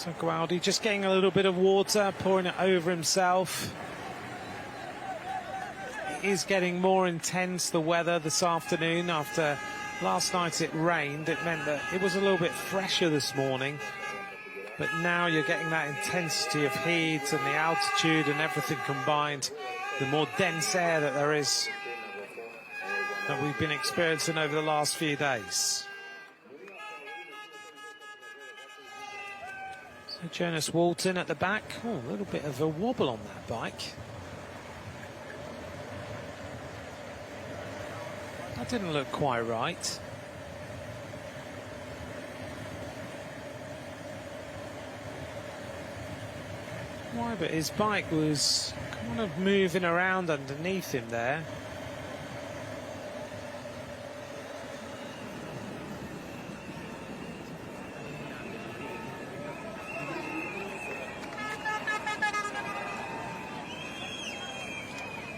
So Gualdi just getting a little bit of water, pouring it over himself. It is getting more intense, the weather this afternoon. After last night it rained, it meant that it was a little bit fresher this morning. But now you're getting that intensity of heat and the altitude and everything combined. The more dense air that there is that we've been experiencing over the last few days. So Jonas Walton at the back. Oh, a little bit of a wobble on that bike. That didn't look quite right. Why, but his bike was kind of moving around underneath him there.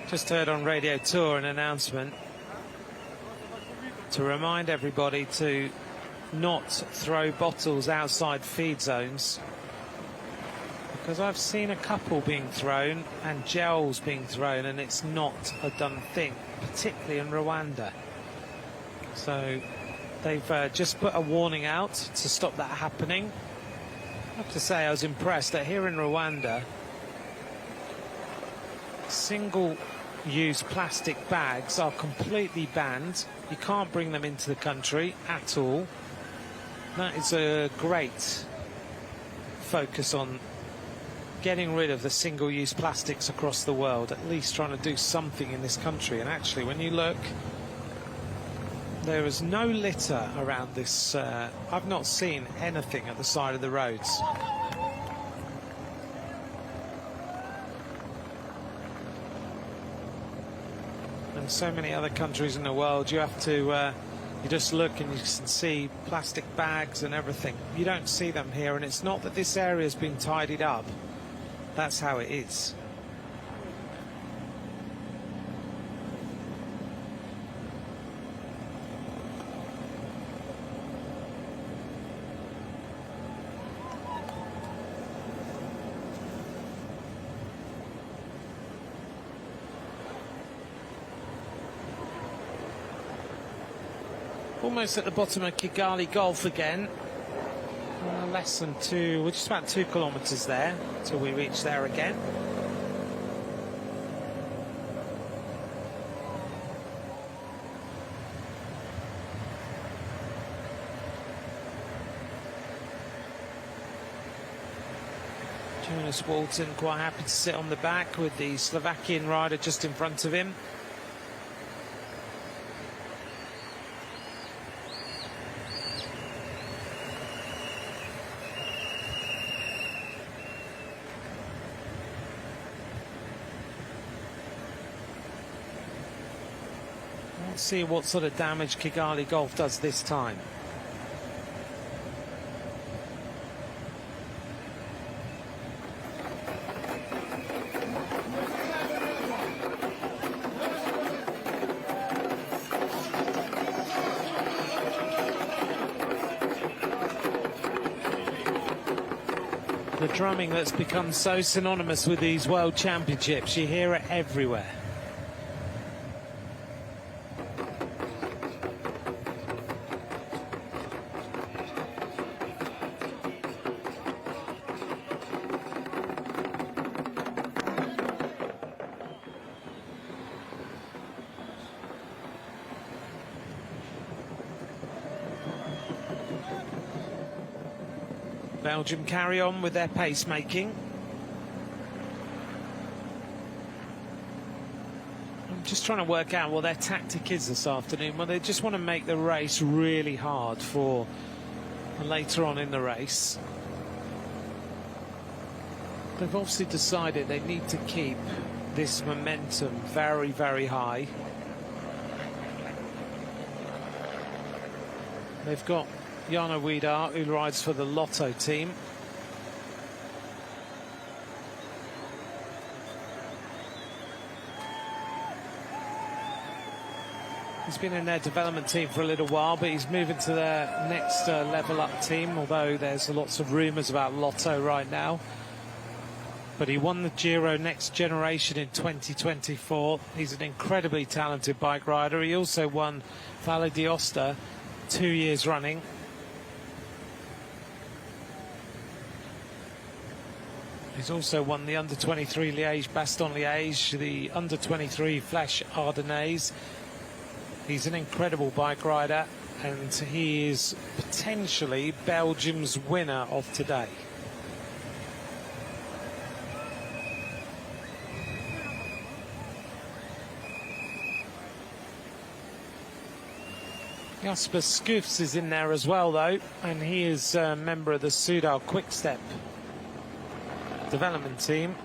Just heard on Radio Tour an announcement to remind everybody to not throw bottles outside feed zones, because I've seen a couple being thrown and gels being thrown, and it's not a done thing, particularly in Rwanda. So they've just put a warning out to stop that happening. I have to say I was impressed that here in Rwanda, single-use plastic bags are completely banned. You can't bring them into the country at all. That is a great focus on getting rid of the single-use plastics across the world, at least trying to do something in this country. And actually, when you look, there is no litter around this. I've not seen anything at the side of the roads. And so many other countries in the world, you have to you just look and you can see plastic bags and everything. You don't see them here, and it's not that this area has been tidied up. That's how it is. Almost at the bottom of Kigali Gulf again. Less than we're just about 2 kilometres there till we reach there again. Jonas Walton quite happy to sit on the back with the Slovakian rider just in front of him. Let's see what sort of damage Kigali Gulf does this time. The drumming that's become so synonymous with these World Championships, you hear it everywhere. Belgium carry on with their pacemaking. I'm just trying to work out what their tactic is this afternoon. Well, they just want to make the race really hard for later on in the race. They've obviously decided they need to keep this momentum very, very high. They've got Jana Widar, who rides for the Lotto team. He's been in their development team for a little while, but he's moving to their next level up team, although there's lots of rumours about Lotto right now. But he won the Giro Next Generation in 2024. He's an incredibly talented bike rider. He also won Valle d'Aosta 2 years running. He's also won the Under-23 Liège-Bastogne-Liège, the Under-23 Flèche Ardennaise. He's an incredible bike rider, and he is potentially Belgium's winner of today. Jasper Schoofs is in there as well, though, and he is a member of the Soudal Quickstep development team.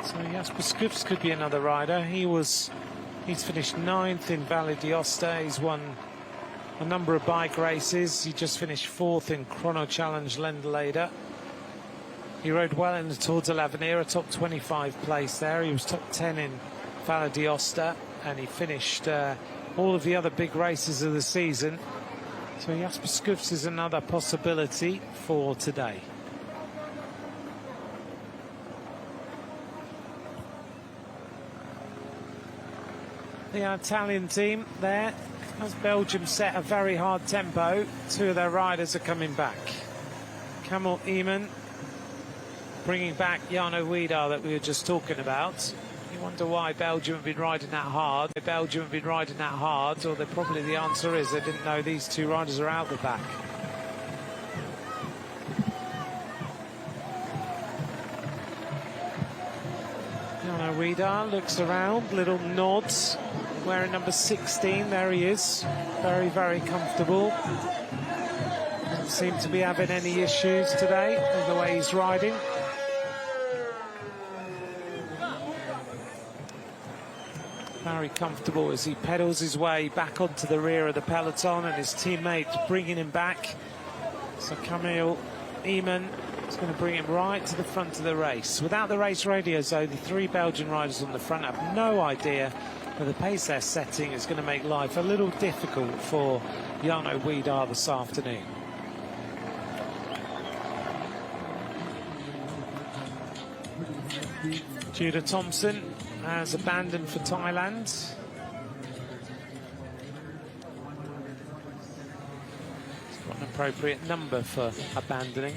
So Jasper Schoofs could be another rider. He's finished 9th in Valle d'Aosta. He's won a number of bike races. He just finished 4th in Chrono Challenge Lendelede. He rode well in the Tour de l'Avenir, a top 25 place there. He was top 10 in Valle d'Aosta, and he finished all of the other big races of the season. So Jasper Schoofs is another possibility for today. The Italian team there, as Belgium set a very hard tempo, 2 of their riders are coming back. Kamil Eamon bringing back Jarno Wiedar that we were just talking about. You wonder why Belgium have been riding that hard. Belgium have been riding that hard, or probably the answer is they didn't know these 2 riders are out the back. Jarno Wiedar looks around, little nods, wearing number 16, there he is, very, very comfortable. Doesn't seem to be having any issues today with the way he's riding. Very comfortable as he pedals his way back onto the rear of the peloton, and his teammates bringing him back. So Kamil Eamon is going to bring him right to the front of the race. Without the race radios, though, the 3 Belgian riders on the front have no idea that the pace they're setting is going to make life a little difficult for Jarno Wiedar this afternoon. Judah Thompson has abandoned for Thailand. He's got an appropriate number for abandoning.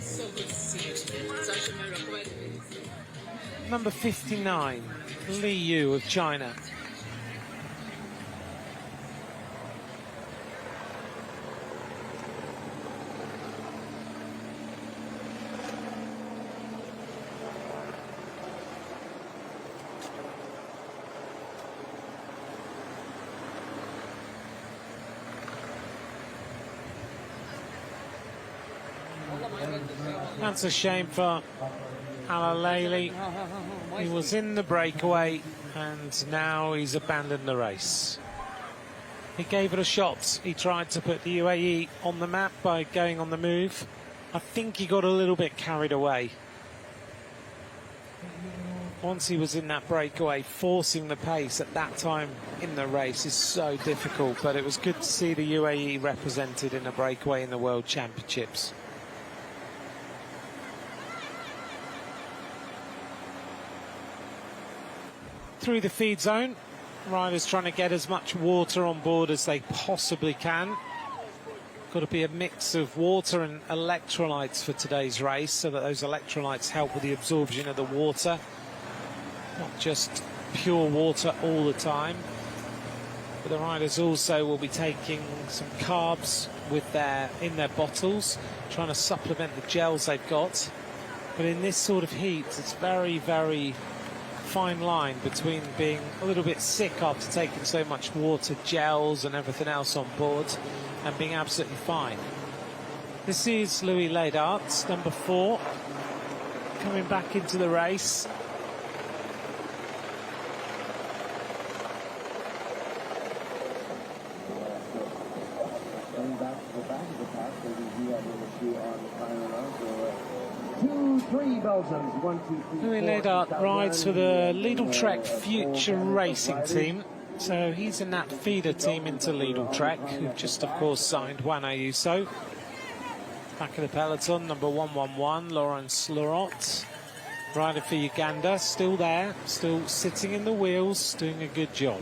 Number 59, Li Yu of China. That's a shame for Alaleli. He was in the breakaway and now he's abandoned the race. He gave it a shot. He tried to put the UAE on the map by going on the move. I think he got a little bit carried away. Once he was in that breakaway, forcing the pace at that time in the race is so difficult, but it was good to see the UAE represented in a breakaway in the World Championships. Through the feed zone, riders trying to get as much water on board as they possibly can. Got to be a mix of water and electrolytes for today's race, so that those electrolytes help with the absorption of the water, not just pure water all the time. But the riders also will be taking some carbs in their bottles, trying to supplement the gels they've got. But in this sort of heat, it's very, very fine line between being a little bit sick after taking so much water, gels and everything else on board, and being absolutely fine. This is Louis Leydart, number 4, coming back into the race. Louis Leydart rides for the Lidl Trek Future Racing Team. So he's in that feeder team into Lidl Trek, who've just, of course, signed Juan Ayuso. Back of the peloton, number 111, Lawrence Lorot. Rider for Uganda, still there, still sitting in the wheels, doing a good job.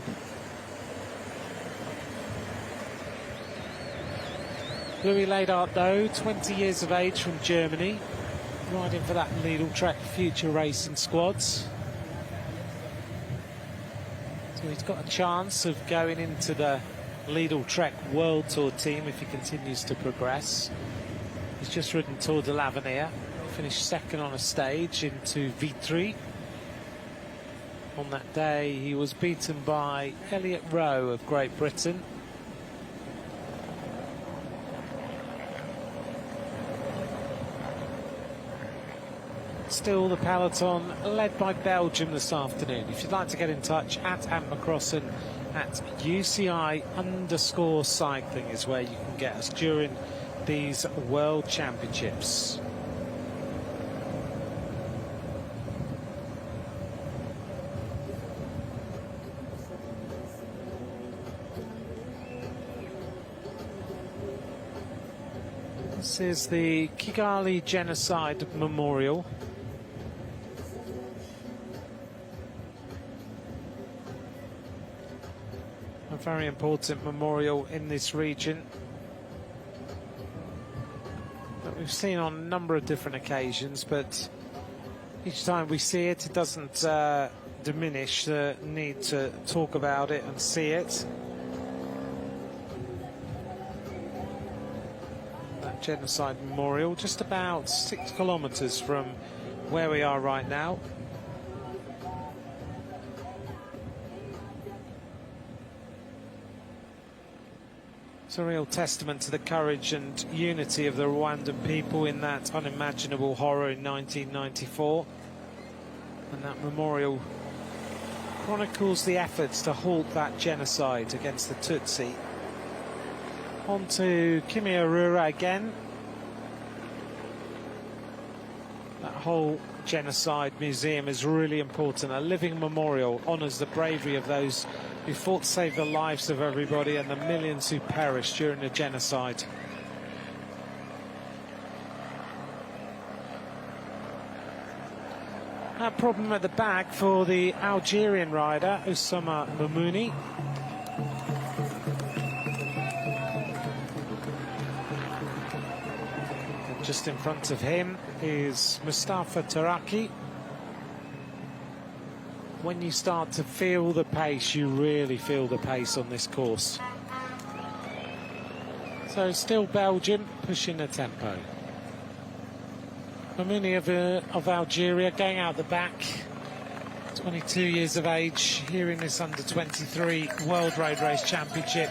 Louis Leydart, though, 20 years of age from Germany, riding for that Lidl Trek Future Racing squads. So he's got a chance of going into the Lidl Trek World Tour team if he continues to progress. He's just ridden Tour de l'Avenir, finished second on a stage into Vitry. On that day, he was beaten by Elliot Rowe of Great Britain. Still the peloton led by Belgium this afternoon. If you'd like to get in touch, at Ant McCrossan at UCI_cycling is where you can get us during these World Championships. This is the Kigali Genocide Memorial. A very important memorial in this region that we've seen on a number of different occasions, but each time we see it, it doesn't diminish the need to talk about it and see it. That genocide memorial, just about 6 kilometers from where we are right now. It's a real testament to the courage and unity of the Rwandan people in that unimaginable horror in 1994. And that memorial chronicles the efforts to halt that genocide against the Tutsi. On to Kimihurura again. That whole genocide museum is really important. A living memorial honours the bravery of those who fought to save the lives of everybody and the millions who perished during the genocide. A problem at the back for the Algerian rider, Oussama Mamouni. And just in front of him is Mustafa Taraki. When you start to feel the pace, you really feel the pace on this course. So still Belgium pushing the tempo. Mamouni of Algeria going out the back, 22 years of age, here in this under-23 World Road Race Championship.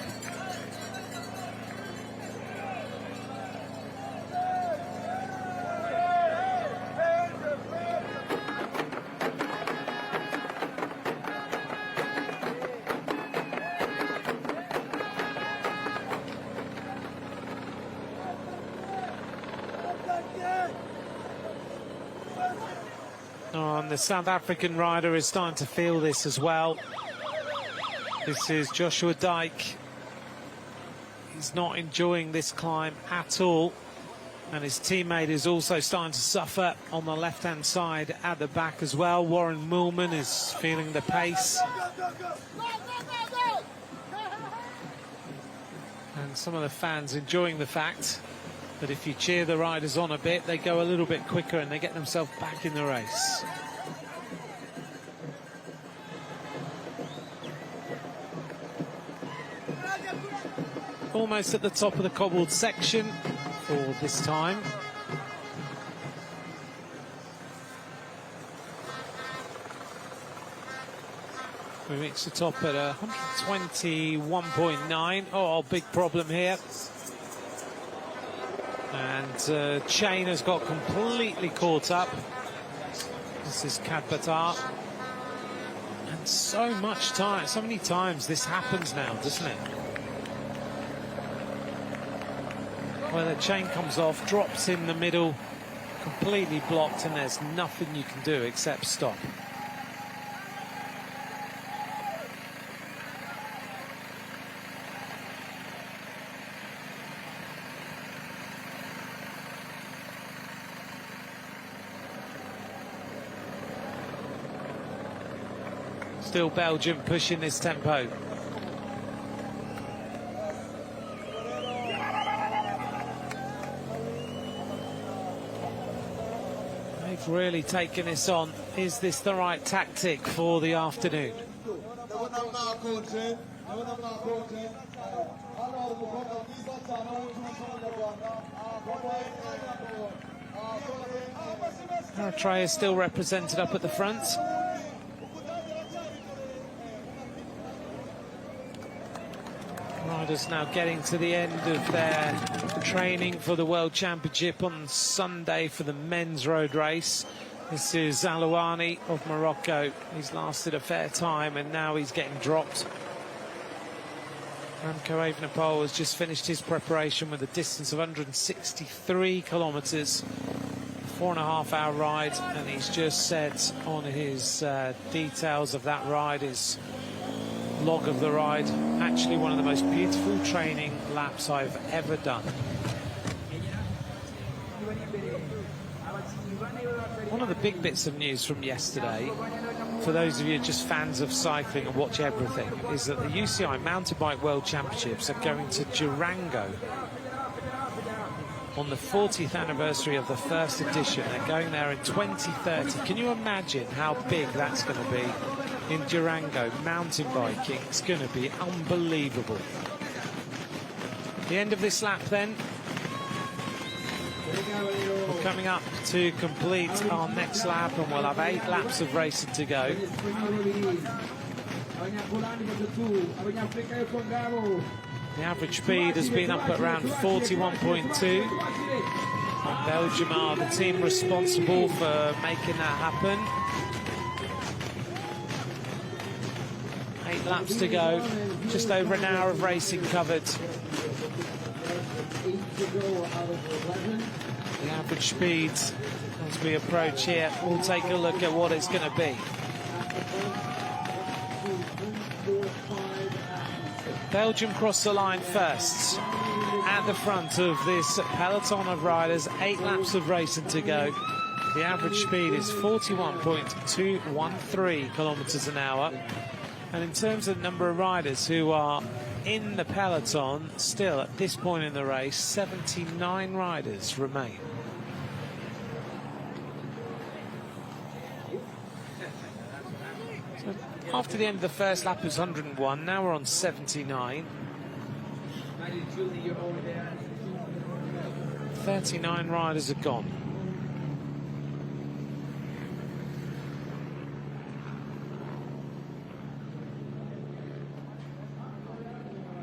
Oh, and the South African rider is starting to feel this as well. This is Joshua Dyke. He's not enjoying this climb at all. And his teammate is also starting to suffer on the left-hand side at the back as well. Warren Moolman is feeling the pace. And some of the fans enjoying the fact that if you cheer the riders on a bit, they go a little bit quicker and they get themselves back in the race. Almost at the top of the cobbled section for this time. We reach the top at 121.9. Oh, big problem here. And Chain has got completely caught up. This is Kadbatar. And so much time, so many times this happens now, doesn't it? Where the chain comes off, drops in the middle, completely blocked, and there's nothing you can do except stop. Still Belgium pushing this tempo. They've really taken this on. Is this the right tactic for the afternoon? Eritrea is still represented up at the front. Riders now getting to the end of their training for the World Championship on Sunday for the men's road race. This is Alouani of Morocco. He's lasted a fair time and now he's getting dropped. Remco Evenepoel has just finished his preparation with a distance of 163 kilometres. 4.5-hour ride, and he's just said on his details of that ride, his log of the ride, actually one of the most beautiful training laps I've ever done. One of the big bits of news from yesterday, for those of you just fans of cycling and watch everything, is that the UCI Mountain Bike World Championships are going to Durango on the 40th anniversary of the first edition. They're going there in 2030. Can you imagine how big that's going to be in Durango? Mountain biking, it's going to be unbelievable. The end of this lap then. We're coming up to complete our next lap and we'll have 8 laps of racing to go. The average speed has been up at around 41.2. Belgium are the team responsible for making that happen. 8 laps to go, just over an hour of racing covered. The average speed as we approach here, we'll take a look at what it's going to be. Belgium cross the line first at the front of this peloton of riders. 8 laps of racing to go. The average speed is 41.213 kilometres an hour. And in terms of the number of riders who are in the peloton, still at this point in the race, 79 riders remain. After the end of the first lap, it was 101. Now we're on 79. 39 riders are gone.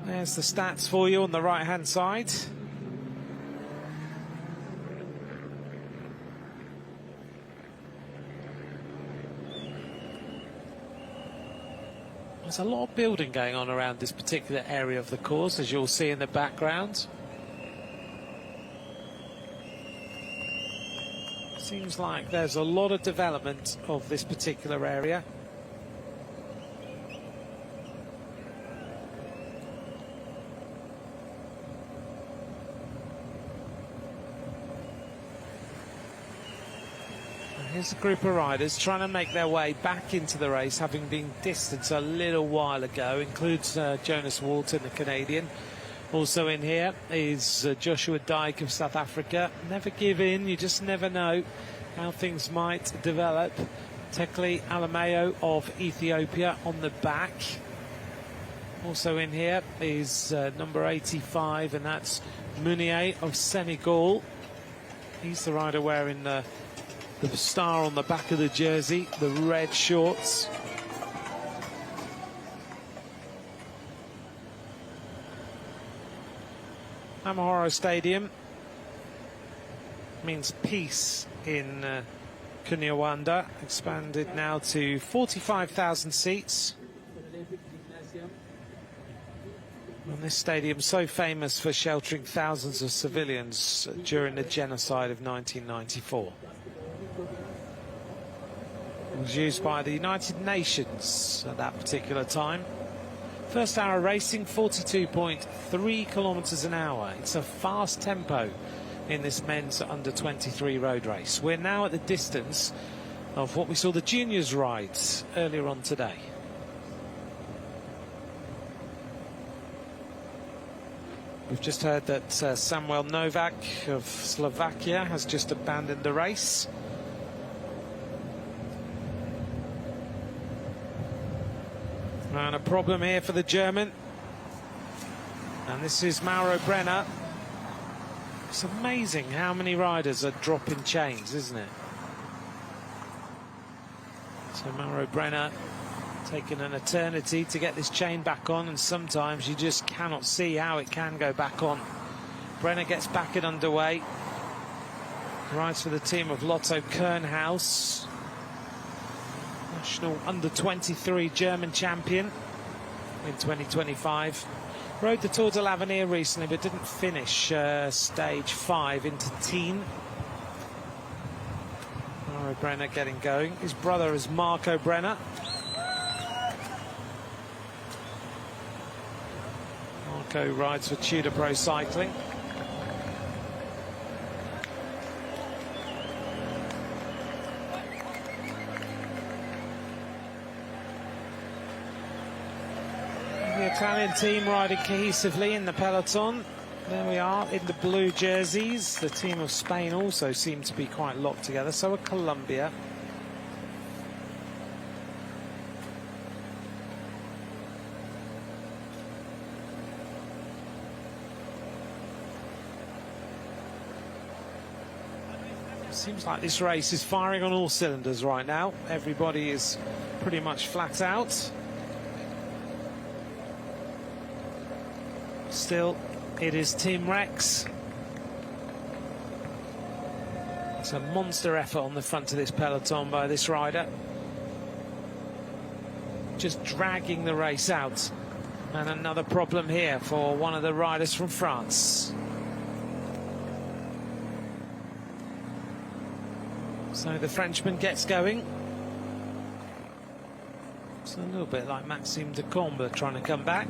There's the stats for you on the right-hand side. There's a lot of building going on around this particular area of the course, as you'll see in the background. Seems like there's a lot of development of this particular area. Here's a group of riders trying to make their way back into the race, having been distanced a little while ago. Includes Jonas Walton, the Canadian. Also in here is Joshua Dyke of South Africa. Never give in, you just never know how things might develop. Tekle Alameo of Ethiopia on the back. Also in here is number 85, and that's Munier of Senegal. He's the rider wearing the star on the back of the jersey, the red shorts. Amahoro Stadium means peace in Rwanda, expanded now to 45,000 seats. And this stadium so famous for sheltering thousands of civilians during the genocide of 1994. It was used by the United Nations at that particular time. First hour racing, 42.3 kilometres an hour. It's a fast tempo in this men's under-23 road race. We're now at the distance of what we saw the juniors rides earlier on today. We've just heard that Samuel Novak of Slovakia has just abandoned the race. And a problem here for the German. And this is Mauro Brenner. It's amazing how many riders are dropping chains, isn't it? So Mauro Brenner taking an eternity to get this chain back on, and sometimes you just cannot see how it can go back on. Brenner gets back it underway. Rides for the team of Lotto Kernhaus, national under-23 German champion in 2025. Rode the Tour de l'Avenir recently, but didn't finish stage 5 into teen. Mauro Brenner getting going. His brother is Marco Brenner. Marco rides for Tudor Pro Cycling. The Italian team riding cohesively in the peloton. There we are in the blue jerseys. The team of Spain also seem to be quite locked together. So are Colombia. Seems like this race is firing on all cylinders right now. Everybody is pretty much flat out. Still, it is Team Rex. It's a monster effort on the front of this peloton by this rider. Just dragging the race out. And another problem here for one of the riders from France. So the Frenchman gets going. It's a little bit like Maxime de Combe trying to come back.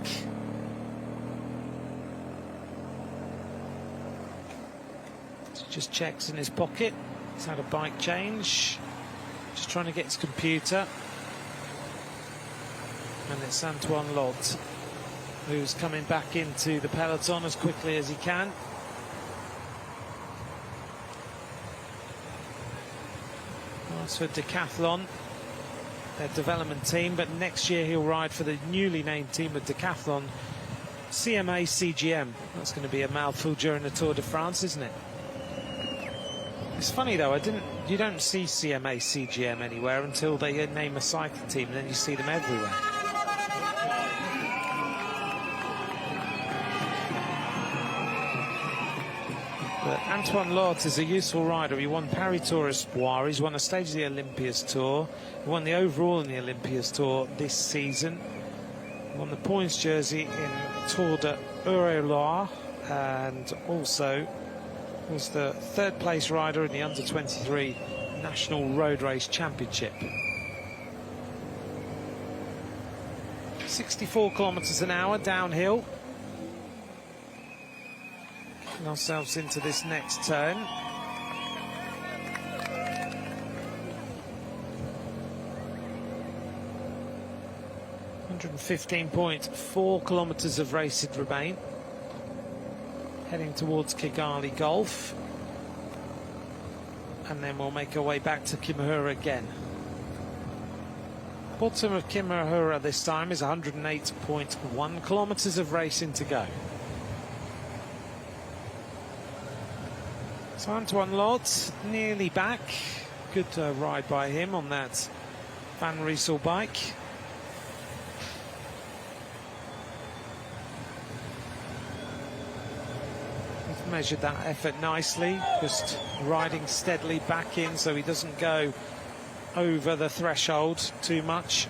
Just checks in his pocket. He's had a bike change. Just trying to get his computer. And it's Antoine Lot who's coming back into the peloton as quickly as he can. For Decathlon, their development team, but next year he'll ride for the newly named team of Decathlon, CMA CGM. That's going to be a mouthful during the Tour de France, isn't it? It's funny though, you don't see CMA CGM anywhere until they name a cycling team, and then you see them everywhere. But Antoine Lot is a useful rider. He won Paris Tour Espoir. He's won a stage of the Olympias Tour. He won the overall in the Olympias Tour this season. He won the points jersey in Tour de Eure-et-Loire, and also was the third place rider in the under-23 National Road Race Championship. 64 kilometers an hour downhill. Ourselves into this next turn. 115.4 kilometers of racing remain. Heading towards Kigali Gulf. And then we'll make our way back to Kimihura again. Bottom of Kimihura this time is 108.1 kilometers of racing to go. So Antoine Lot nearly back. Good ride by him on that Van Riesel bike. He's measured that effort nicely, just riding steadily back in so he doesn't go over the threshold too much.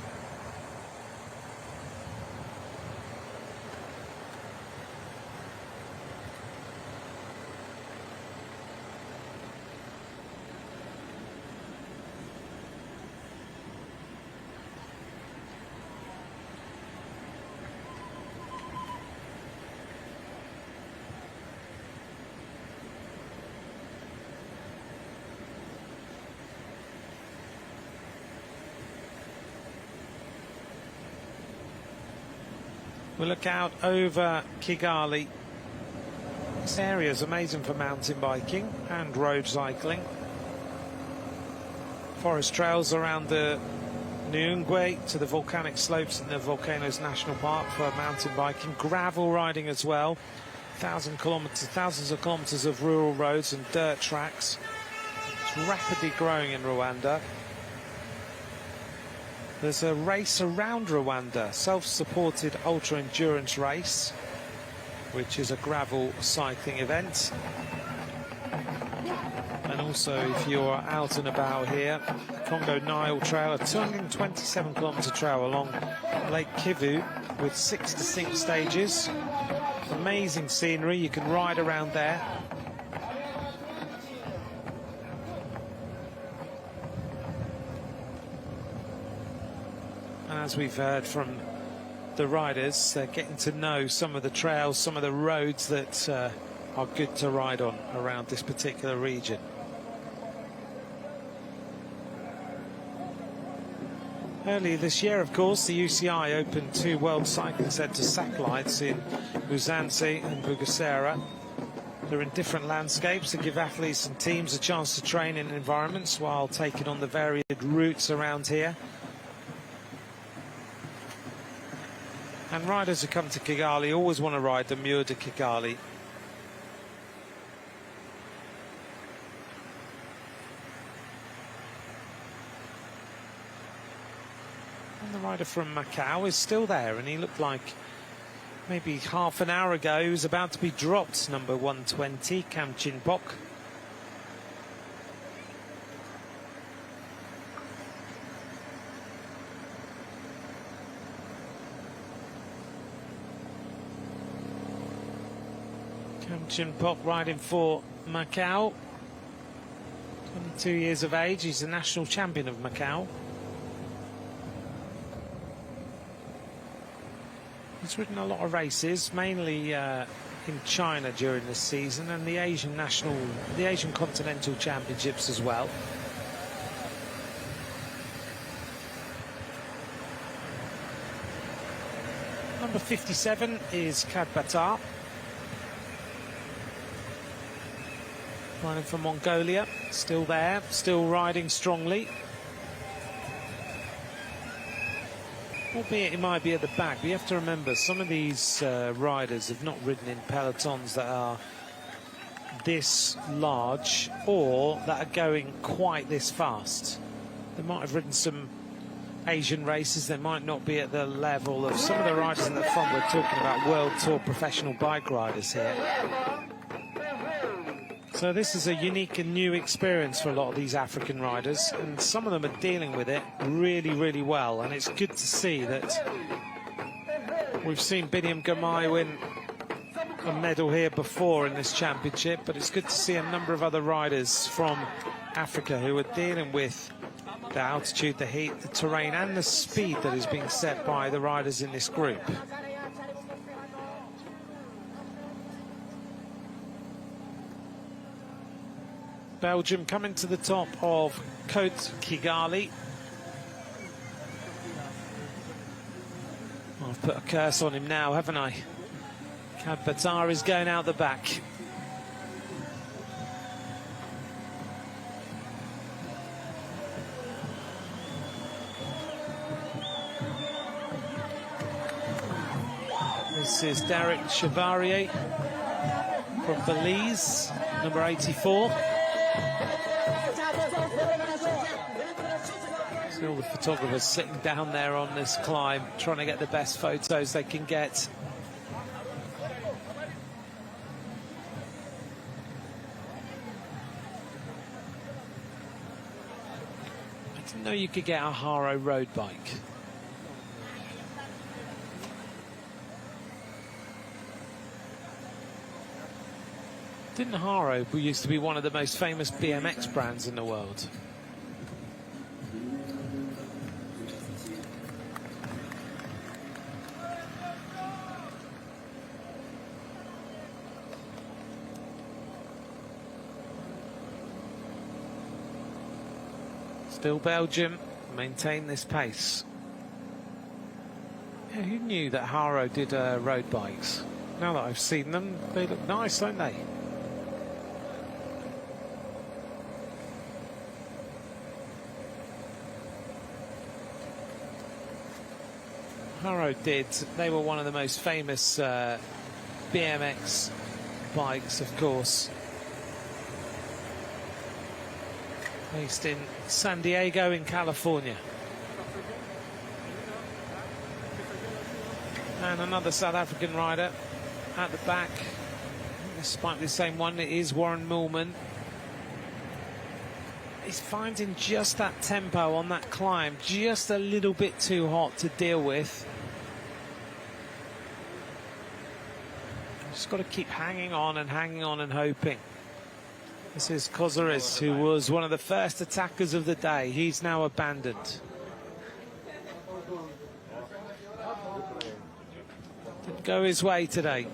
We'll look out over Kigali This area is amazing for mountain biking and road cycling. Forest trails around the Nyungwe to the volcanic slopes in the Volcanoes National Park for mountain biking. Gravel riding as well. Thousands of kilometres of rural roads and dirt tracks. It's rapidly growing in Rwanda. There's a race around Rwanda, self-supported ultra-endurance race, which is a gravel cycling event. And also, if you're out and about here, the Congo Nile Trail, a 227-kilometre trail along Lake Kivu with 6 distinct stages. Amazing scenery, you can ride around there. And as we've heard from the riders, they're getting to know some of the trails, some of the roads that are good to ride on around this particular region. Earlier this year, of course, the UCI opened 2 World Cycling Centre satellites in Musanze and Bugesera. They're in different landscapes that give athletes and teams a chance to train in environments while taking on the varied routes around here. And riders who come to Kigali always want to ride the Mur de Kigali. And the rider from Macau is still there, and he looked like maybe half an hour ago he was about to be dropped, number 120, Kam Chinpok. Kam Chinpok riding for Macau, 22 years of age. He's the national champion of Macau. He's ridden a lot of races, mainly in China during this season, and the Asian Continental Championships as well. Number 57 is Kadbatar, riding from Mongolia, still there, still riding strongly. Albeit he might be at the back, but you have to remember some of these riders have not ridden in pelotons that are this large or that are going quite this fast. They might have ridden some Asian races, they might not be at the level of some of the riders in the front. We're talking about World Tour professional bike riders here. So this is a unique and new experience for a lot of these African riders, and some of them are dealing with it really, really well. And it's good to see that we've seen Biniam Girmay win a medal here before in this championship, but it's good to see a number of other riders from Africa who are dealing with the altitude, the heat, the terrain, and the speed that is being set by the riders in this group. Belgium coming to the top of Côte Kigali. I've put a curse on him now, haven't I? Kadbatar is going out the back. This is Derek Chevalier from Belize, number 84. See all the photographers sitting down there on this climb, trying to get the best photos they can get. I didn't know you could get a Haro road bike. Didn't Haro, who used to be one of the most famous BMX brands in the world? Still Belgium maintain this pace. Yeah, who knew that Haro did road bikes? Now that I've seen them, they look nice, don't they? Harrow did. They were one of the most famous BMX bikes, of course. Based in San Diego in California. And another South African rider at the back. This might be the same one. It is Warren Millman. He's finding just that tempo on that climb just a little bit too hot to deal with. Just got to keep hanging on and hoping. This is Kozares, who was one of the first attackers of the day. He's now abandoned. Didn't go his way today.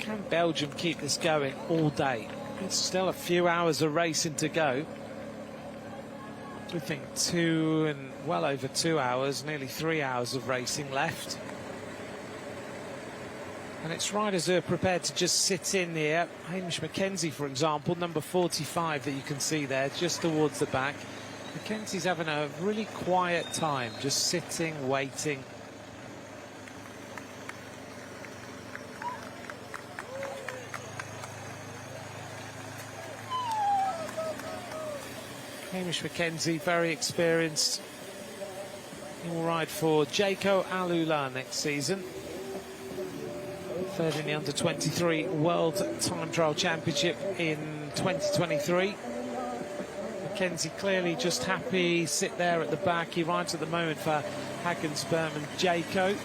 Can Belgium keep this going all day? It's still a few hours of racing to go. We think well over 2 hours, nearly 3 hours of racing left. And it's riders who are prepared to just sit in here. Hamish Mackenzie, for example, number 45 that you can see there, just towards the back. Mackenzie's having a really quiet time, just sitting, waiting. Hamish Mackenzie, very experienced. He will ride for Jaco Alula next season. Third in the Under-23 World Time Trial Championship in 2023. Mackenzie clearly just happy, sit there at the back. He rides at the moment for Hagensperm and Jaco.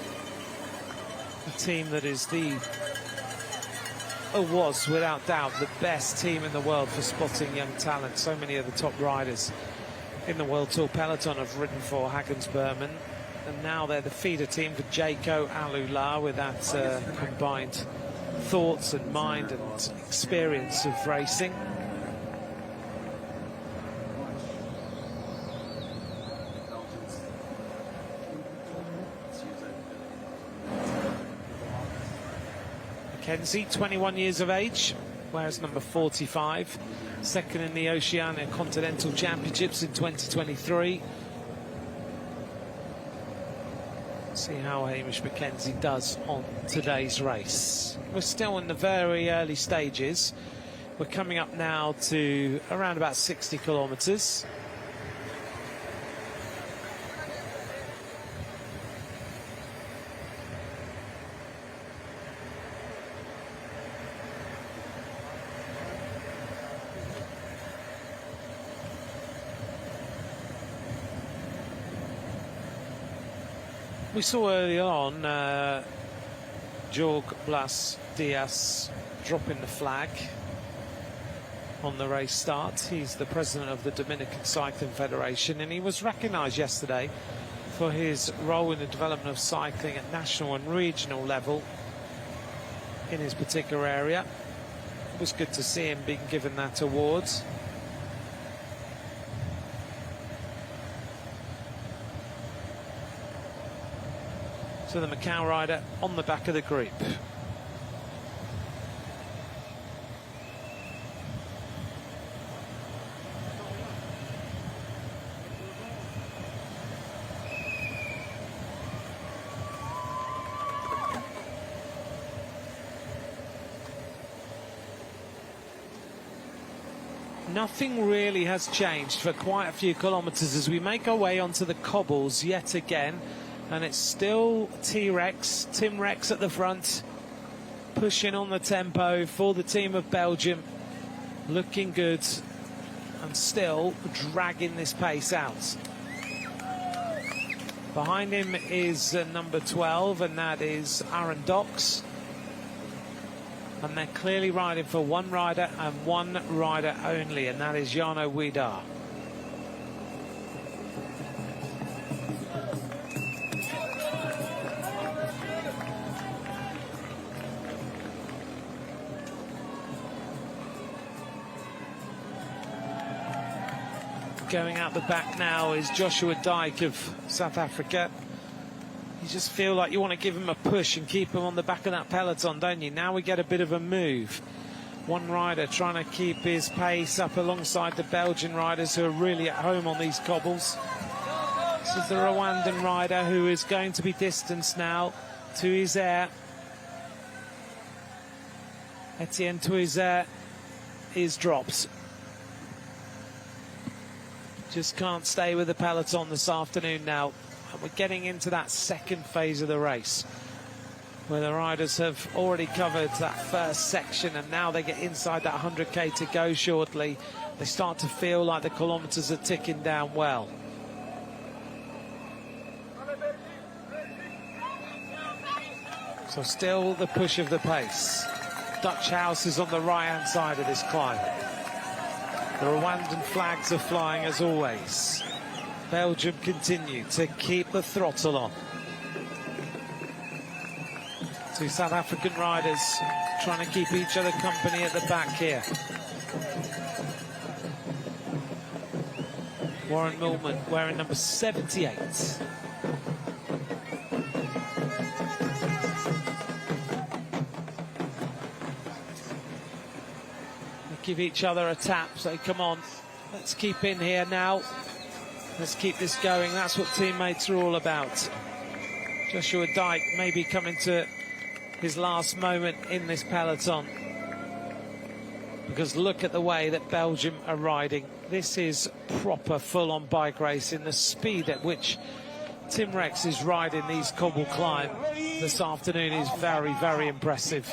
A team that is was without doubt the best team in the world for spotting young talent. So many of the top riders in the World Tour peloton have ridden for Hagensperm, and now they're the feeder team for Jaco Alula with that combined thoughts and mind and experience of racing. Mackenzie, 21 years of age, wears number 45, second in the Oceania Continental Championships in 2023. See how Hamish Mackenzie does on today's race. We're still in the very early stages. We're coming up now to around about 60 kilometres. We saw early on Jorge Blas Diaz dropping the flag on the race start. He's the president of the Dominican Cycling Federation, and he was recognised yesterday for his role in the development of cycling at national and regional level in his particular area. It was good to see him being given that award. So the Macau rider on the back of the group. Nothing really has changed for quite a few kilometres as we make our way onto the cobbles yet again. And it's still T-Rex, Tim Rex at the front, pushing on the tempo for the team of Belgium. Looking good and still dragging this pace out. Behind him is number 12, and that is Aaron Dox. And they're clearly riding for one rider and one rider only, and that is Jarno Widar. Going out the back now is Joshua Dyke of South Africa. You just feel like you want to give him a push and keep him on the back of that peloton, don't you? Now we get a bit of a move. One rider trying to keep his pace up alongside the Belgian riders who are really at home on these cobbles. This is the Rwandan rider who is going to be distanced now to his air. Etienne Touiser is dropped. Just can't stay with the peloton this afternoon now. And we're getting into that second phase of the race, where the riders have already covered that first section, and now they get inside that 100k to go shortly. They start to feel like the kilometres are ticking down well. So still the push of the pace. Dutch House is on the right-hand side of this climb. The Rwandan flags are flying as always. Belgium continue to keep the throttle on. Two South African riders trying to keep each other company at the back here. Warren Millman wearing number 78. Give each other a tap, say, come on, let's keep in here now. Let's keep this going. That's what teammates are all about. Joshua Dyke maybe coming to his last moment in this peloton, because look at the way that Belgium are riding. This is proper full-on bike racing. The speed at which Tim Rex is riding these cobble climb this afternoon is very, very impressive.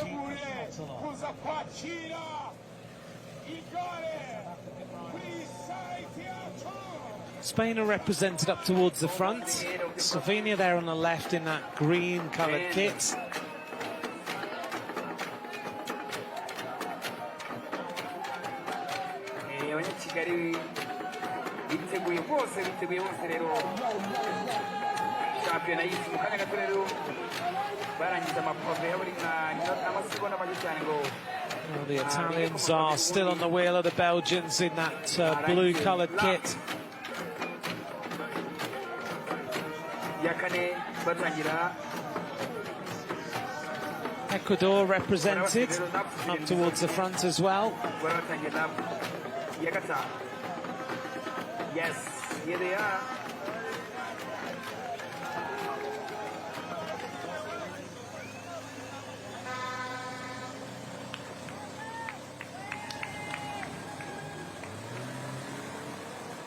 Spain are represented up towards the front. Slovenia there on the left in that green coloured kit. Well, the Italians are still on the wheel of the Belgians in that blue coloured kit. Ecuador represented up towards the front as well. Yes, here they are.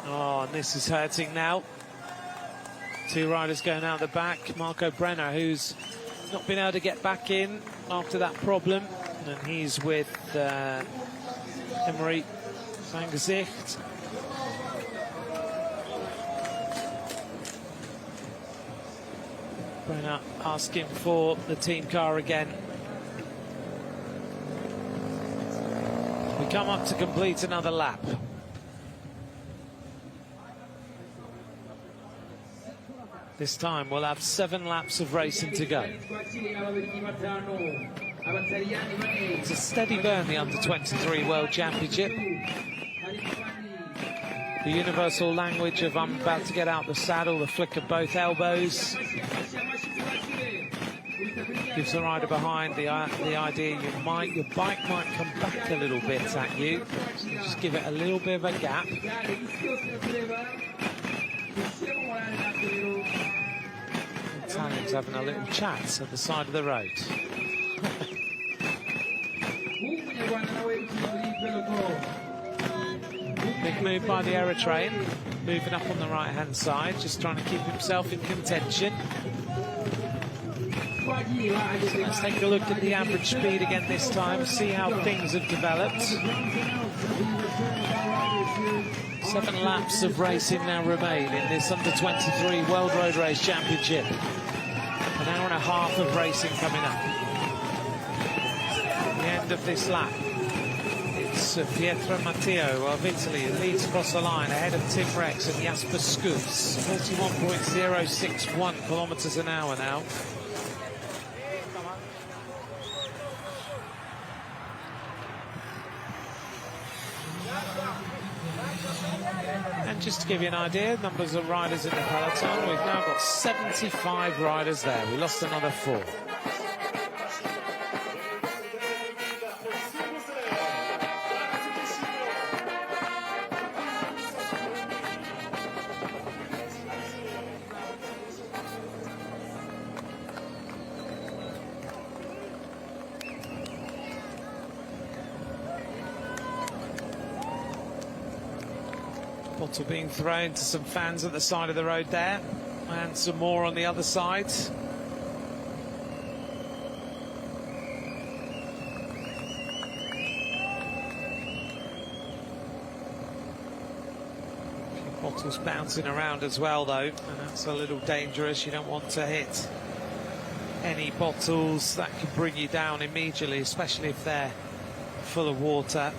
Oh, and this is hurting now. Two riders going out the back. Marco Brenner, who's not been able to get back in after that problem, and he's with Emery van Gezicht. Brenner asking for the team car again. We come up to complete another lap. This time we'll have 7 laps of racing to go. It's a steady burn, the Under-23 World Championship. The universal language of I'm about to get out the saddle, the flick of both elbows. Gives the rider behind the idea your bike might come back a little bit at you. So just give it a little bit of a gap. Italians having a little chat at the side of the road. Big move by the Eritrean, moving up on the right-hand side, just trying to keep himself in contention. So let's take a look at the average speed again this time, see how things have developed. 7 laps of racing now remain in this Under-23 World Road Race Championship. An hour and a half of racing coming up. At the end of this lap, it's Pietro Matteo of Italy who leads across the line ahead of Tim Rex and Jasper Skoots. 41.061 kilometres an hour now. And just to give you an idea, numbers of riders in the peloton, we've now got 75 riders there. We lost another 4. Bottle being thrown to some fans at the side of the road there, and some more on the other side. Bottles bouncing around as well though, and that's a little dangerous. You don't want to hit any bottles that could bring you down immediately, especially if they're full of water.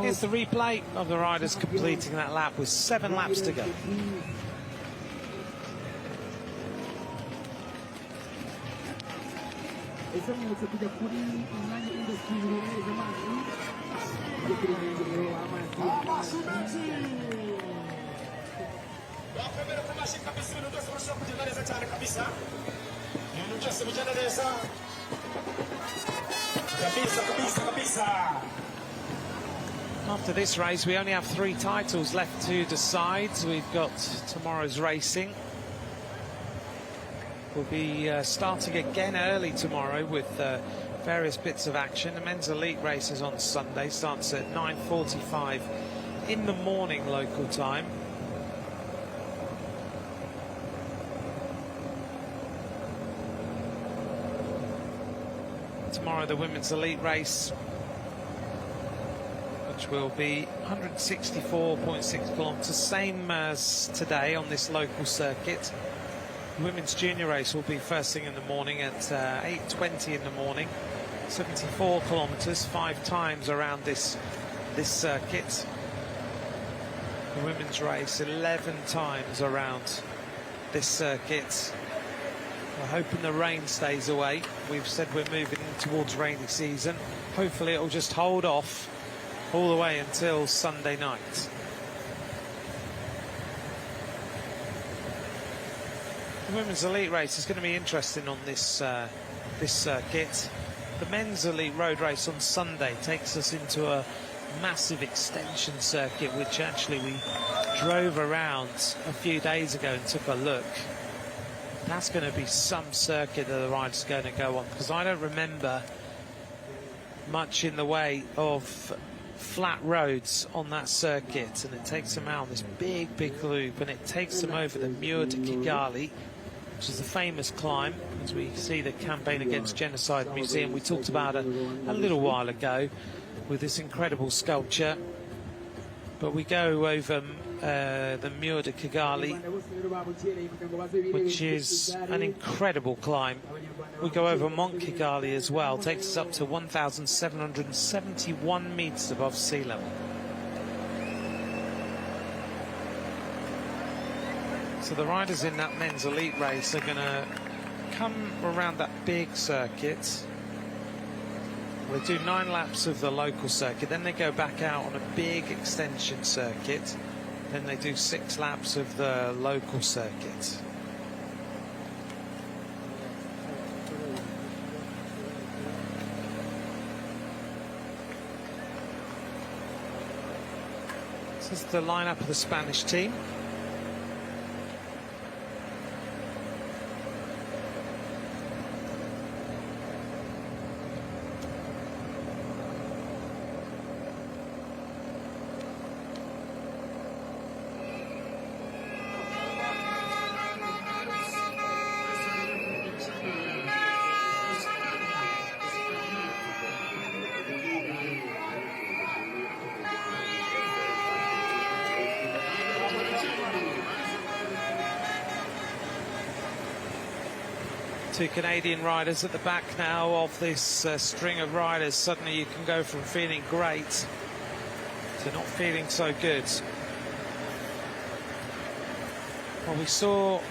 Here's the replay of the riders completing that lap with 7 laps to go. After this race, we only have 3 titles left to decide. We've got tomorrow's racing. We'll be starting again early tomorrow with various bits of action. The men's elite races on Sunday starts at 9:45 in the morning local time. Tomorrow the women's elite race, which will be 164.6 kilometres, same as today on this local circuit. The women's junior race will be first thing in the morning at 8:20 in the morning, 74 kilometres, 5 times around this circuit. The women's race 11 times around this circuit. We're hoping the rain stays away. We've said we're moving towards rainy season. Hopefully it'll just hold off all the way until Sunday night. The women's elite race is going to be interesting on this this circuit. The men's elite road race on Sunday takes us into a massive extension circuit, which actually we drove around a few days ago and took a look. That's going to be some circuit that the riders are going to go on, because I don't remember much in the way of flat roads on that circuit, and it takes them out on this big loop, and it takes them over the Mur de Kigali, which is a famous climb, as we see the Campaign Against Genocide Museum we talked about a little while ago with this incredible sculpture. But we go over the Mur de Kigali, which is an incredible climb. We go over Mont Kigali as well, takes us up to 1,771 metres above sea level. So the riders in that men's elite race are going to come around that big circuit. They do 9 laps of the local circuit, then they go back out on a big extension circuit, then they do 6 laps of the local circuit. This is the lineup of the Spanish team. Two Canadian riders at the back now of this string of riders. Suddenly you can go from feeling great to not feeling so good. Well, we saw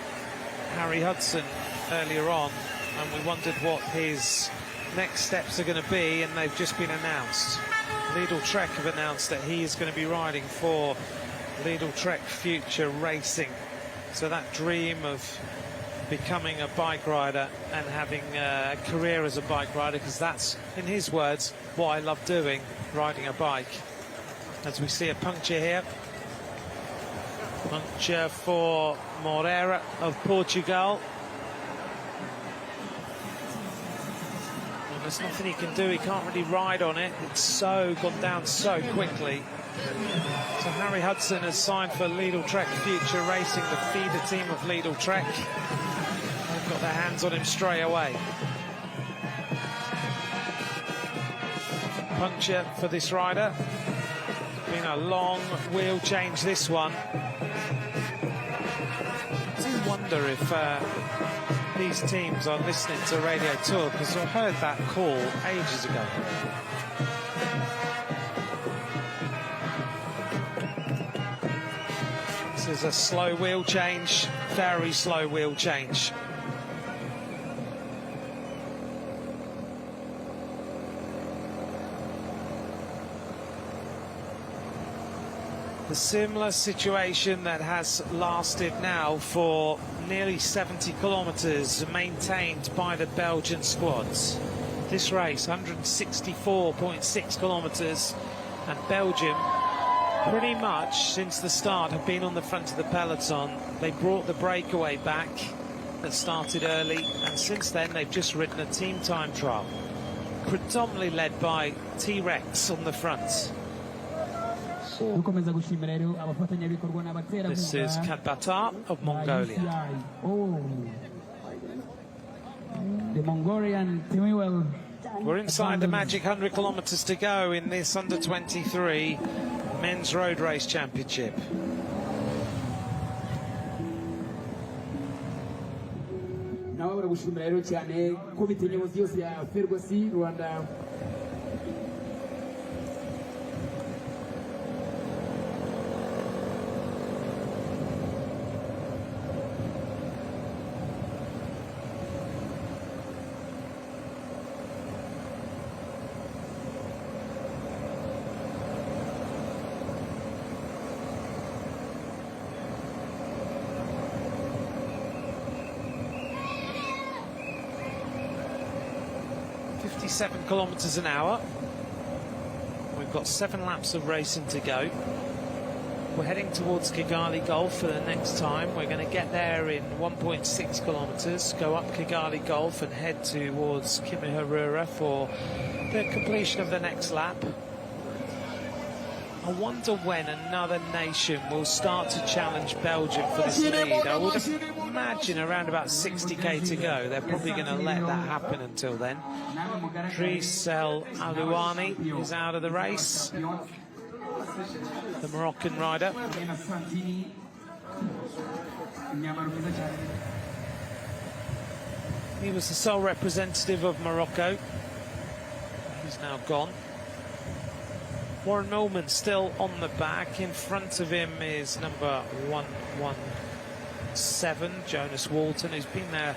Harry Hudson earlier on, and we wondered what his next steps are going to be, and they've just been announced. Lidl Trek have announced that he is going to be riding for Lidl Trek Future Racing. So that dream of becoming a bike rider and having a career as a bike rider, because that's, in his words, what I love doing, riding a bike. As we see a puncture here. Puncture for Moreira of Portugal. And there's nothing he can do, he can't really ride on it. It's so gone down so quickly. So Harry Hudson has signed for Lidl Trek Future Racing, the feeder team of Lidl Trek. They've got their hands on him straight away. Puncture for this rider. It's been a long wheel change, this one. I do wonder if these teams are listening to Radio Tour, because I heard that call ages ago. This is a slow wheel change, very slow wheel change. A similar situation that has lasted now for nearly 70 kilometres, maintained by the Belgian squads. This race, 164.6 kilometres, and Belgium, pretty much since the start, have been on the front of the peloton. They brought the breakaway back that started early, and since then they've just ridden a team time trial, predominantly led by T-Rex on the front. This is Kadbatar of Mongolia. The Mongolian team will. We're inside the magic 100 kilometres to go in this under-23 men's road race championship. Nawe baragushimira rero cyane ko bitenyemuzi yose ya Fergusi Rwanda. .7 kilometres an hour. We've got 7 laps of racing to go. We're heading towards Kigali Gulf for the next time. We're going to get there in 1.6 kilometres, go up Kigali Gulf and head towards Kimihurura for the completion of the next lap. I wonder when another nation will start to challenge Belgium for this lead. I would imagine around about 60k to go. They're probably going to let that happen until then. Trisel Alouani is out of the race, the Moroccan rider. He was the sole representative of Morocco. He's now gone. Warren Millman still on the back. In front of him is number 117, Jonas Walton, who's been there.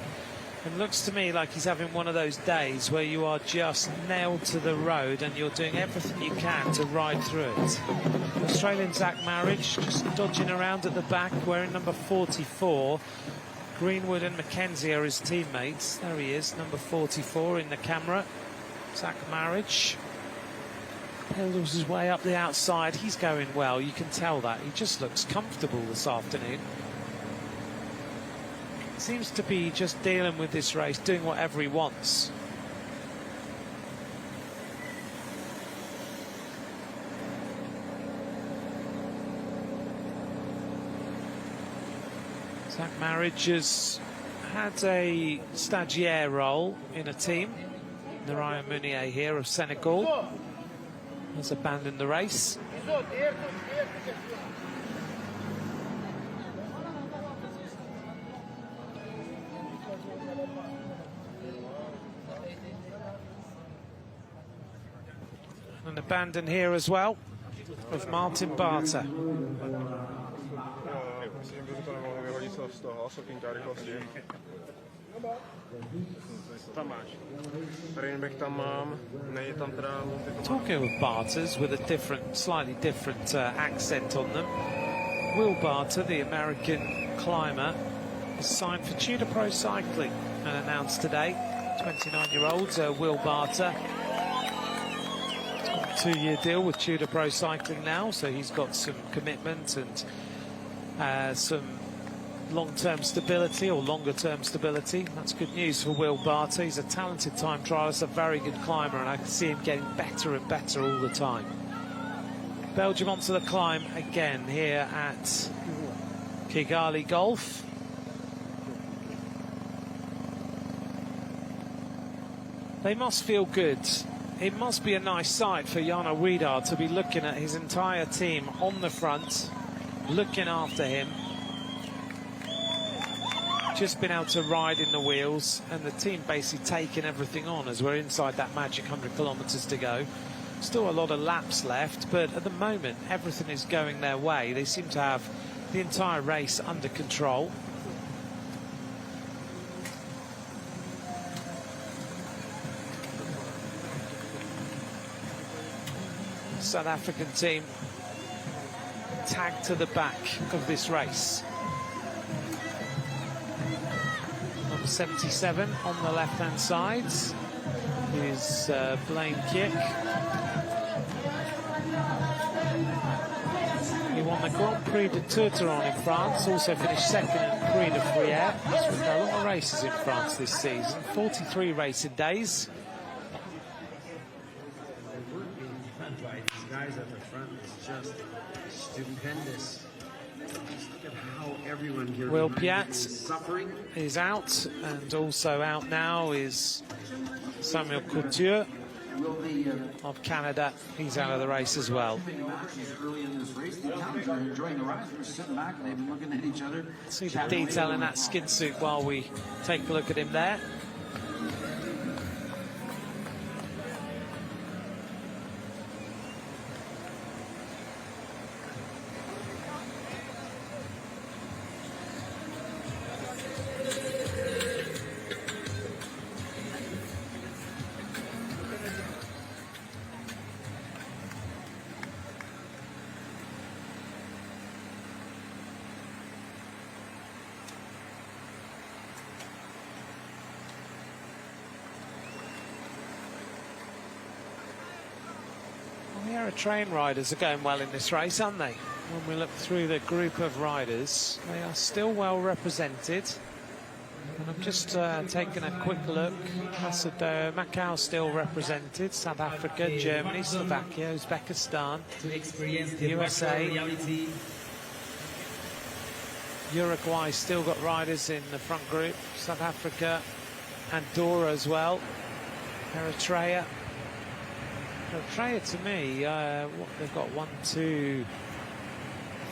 It looks to me like he's having one of those days where you are just nailed to the road and you're doing everything you can to ride through it. Australian Zach Marriage just dodging around at the back, wearing number 44. Greenwood and Mackenzie are his teammates. There he is, number 44 in the camera. Zach Marriage. Pilders his way up the outside. He's going well, you can tell that. He just looks comfortable this afternoon. Seems to be just dealing with this race, doing whatever he wants. Zach Marriage has had a stagiaire role in a team. Narayan Munier here of Senegal has abandoned the race. An abandon here as well of Martin Barter. Tam máš. Rainback tam mám, není tam teda... Talking with Barters with a slightly different accent on them. Will Barter, the American climber, is signed for Tudor Pro Cycling and announced today. 29-year-old Will Barter. A 2-year deal with Tudor Pro Cycling now, so he's got some commitment and some long-term stability or longer-term stability. That's good news for Will Barter. He's a talented time trialist, a very good climber, and I can see him getting better and better all the time. Belgium onto the climb again here at Kigali Golf. They must feel good. It must be a nice sight for Jana Wiedaar to be looking at his entire team on the front, looking after him. Just been able to ride in the wheels, and the team basically taking everything on as we're inside that magic 100 kilometres to go. Still a lot of laps left, but at the moment everything is going their way. They seem to have the entire race under control. South African team tagged to the back of this race. Number 77 on the left-hand side is Blaine Kiek. He won the Grand Prix de Tourteron in France, also finished second in Prix de Frière. There's been a lot of races in France this season, 43 racing days. These guys at the front is just stupendous. Just look at how everyone here Will is Piat suffering. is out, and also out now is Samuel Couture of Canada. He's out of the race as well. Early in this race, the Italians are enjoying the ride. They're sitting back and they've been looking at each other. See the detail in that skin suit while we take a look at him there. The Eritrean riders are going well in this race, aren't they? When we look through the group of riders, they are still well represented. And I'm just taking a quick look. Macau still represented. South Africa, Germany, Slovakia, Uzbekistan, USA. Uruguay still got riders in the front group. South Africa, Andorra as well. Eritrea. Eritrea, to me, they've got 1, 2,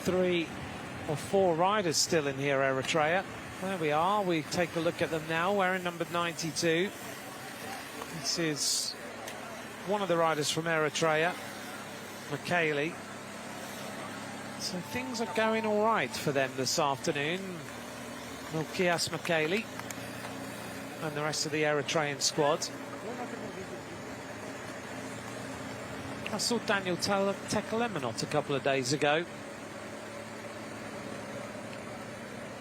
3 or 4 riders still in here, Eritrea. There we are. We take a look at them now, wearing number 92. This is one of the riders from Eritrea, Michele. So things are going all right for them this afternoon. Milkias Michele and the rest of the Eritrean squad. I saw Daniel Tekelemenot a couple of days ago.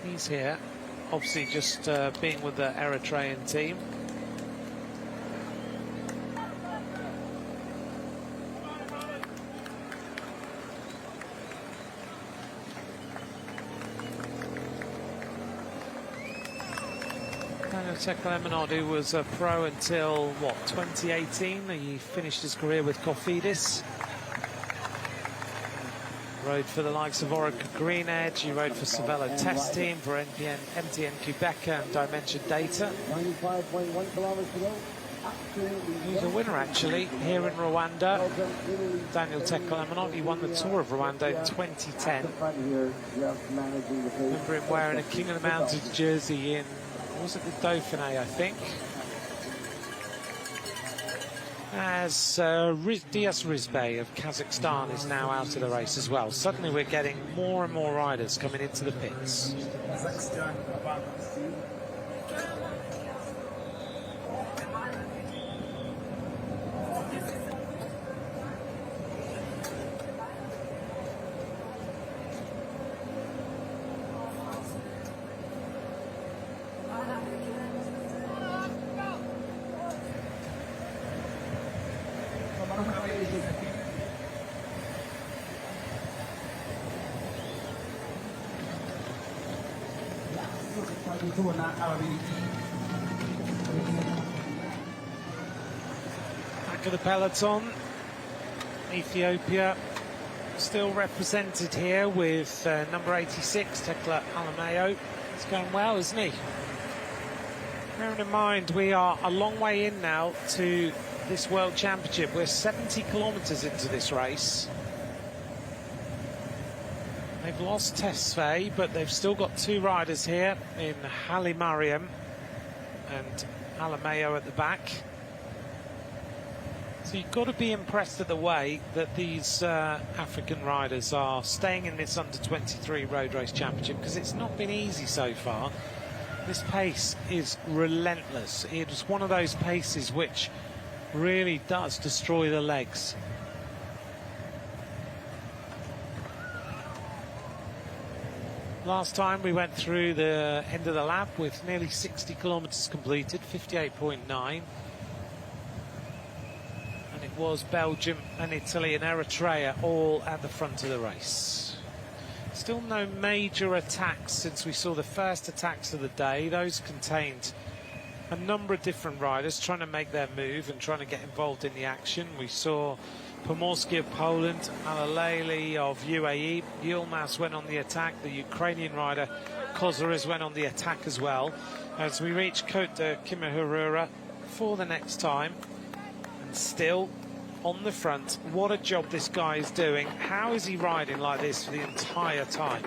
He's here, obviously just being with the Eritrean team. Daniel Tekelemenot, who was a pro until, what, 2018? He finished his career with Cofidis. Rode for the likes of Orica Green Edge. He rode for Cervelo Test Team, for MTN Quebec and Dimension Data. 95.1 kilometers to go. He's a winner, actually, here in Rwanda. Daniel Tekelemenot, he won the Tour of Rwanda in 2010. Remember him wearing a King of the Mountains jersey in, was it the Dauphiné, I think? As Diaz Rizbey of Kazakhstan is now out of the race as well. Suddenly we're getting more and more riders coming into the pits. Back of the peloton, Ethiopia still represented here with number 86, Tekla Alameo. It's going well, isn't he? Bearing in mind, we are a long way in now to this World Championship. We're 70 kilometres into this race. They've lost Tesfaye, but they've still got two riders here in Haile Mariam and Alameo at the back. So you've got to be impressed at the way that these African riders are staying in this under-23 road race championship, because it's not been easy so far. This pace is relentless. It's one of those paces which really does destroy the legs. Last time we went through the end of the lap with nearly 60 kilometres completed, 58.9. And it was Belgium and Italy and Eritrea all at the front of the race. Still no major attacks since we saw the first attacks of the day. Those contained a number of different riders trying to make their move and trying to get involved in the action. We saw Pomorski of Poland, Alaleli of UAE, Yilmaz went on the attack, the Ukrainian rider Kozares went on the attack as well. As we reach Côte de Kimihurura for the next time, and still on the front. What a job this guy is doing. How is he riding like this for the entire time?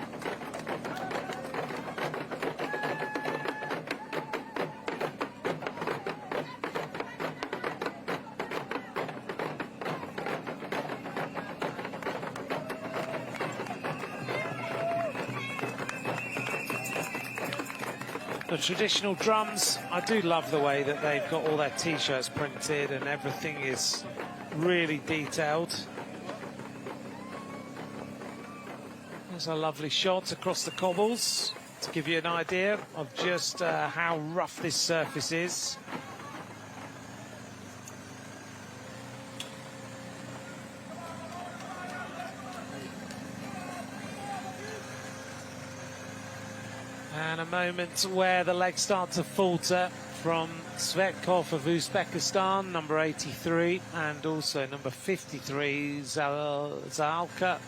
The traditional drums, I do love the way that they've got all their t-shirts printed and everything is really detailed. There's a lovely shot across the cobbles to give you an idea of just how rough this surface is. And a moment where the legs start to falter from Svetkov of Uzbekistan, number 83, and also number 53, Zalka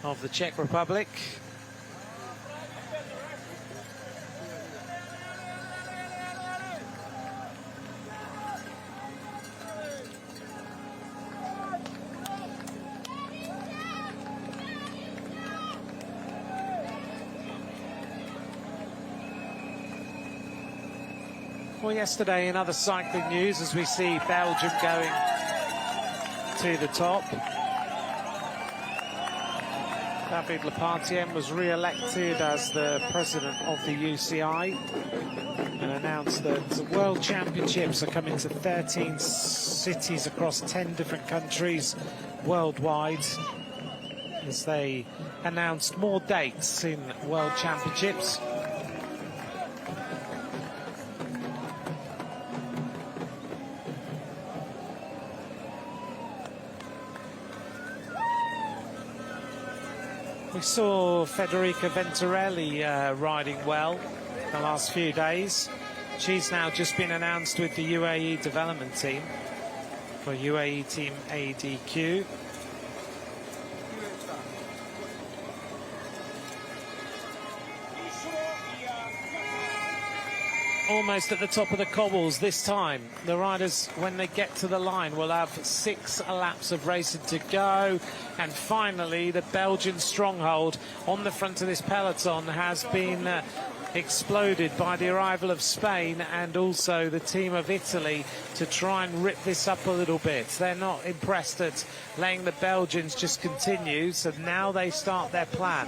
of the Czech Republic. Well, yesterday in other cycling news, as we see Belgium going to the top, David Lepantien was re-elected as the president of the UCI and announced that the World Championships are coming to 13 cities across 10 different countries worldwide, as they announced more dates in World Championships. We saw Federica Venturelli riding well the last few days. She's now just been announced with the UAE development team for UAE Team ADQ. Almost at the top of the cobbles this time. The riders, when they get to the line, will have 6 laps of racing to go. And finally, the Belgian stronghold on the front of this peloton has been exploded by the arrival of Spain and also the team of Italy to try and rip this up a little bit. They're not impressed at letting the Belgians just continue, so now they start their plan.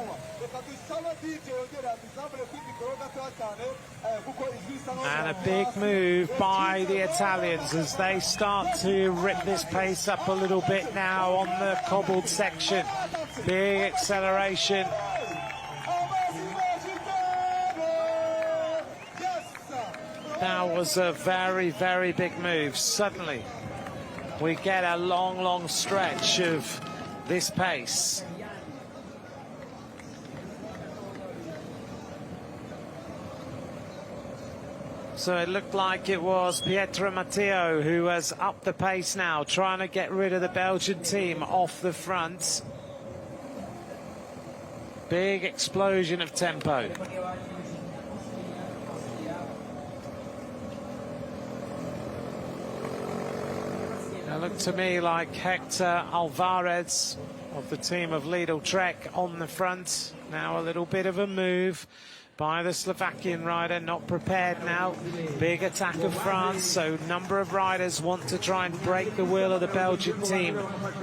And a big move by the Italians as they start to rip this pace up a little bit now on the cobbled section. Big acceleration. That was a very, very big move. Suddenly, we get a long, long stretch of this pace. So it looked like it was Pietro Matteo who has upped the pace now, trying to get rid of the Belgian team off the front. Big explosion of tempo. It looked to me like Hector Alvarez of the team of Lidl Trek on the front. Now a little bit of a move by the Slovakian rider, not prepared now. Big attack of France, so number of riders want to try and break the will of the Belgian team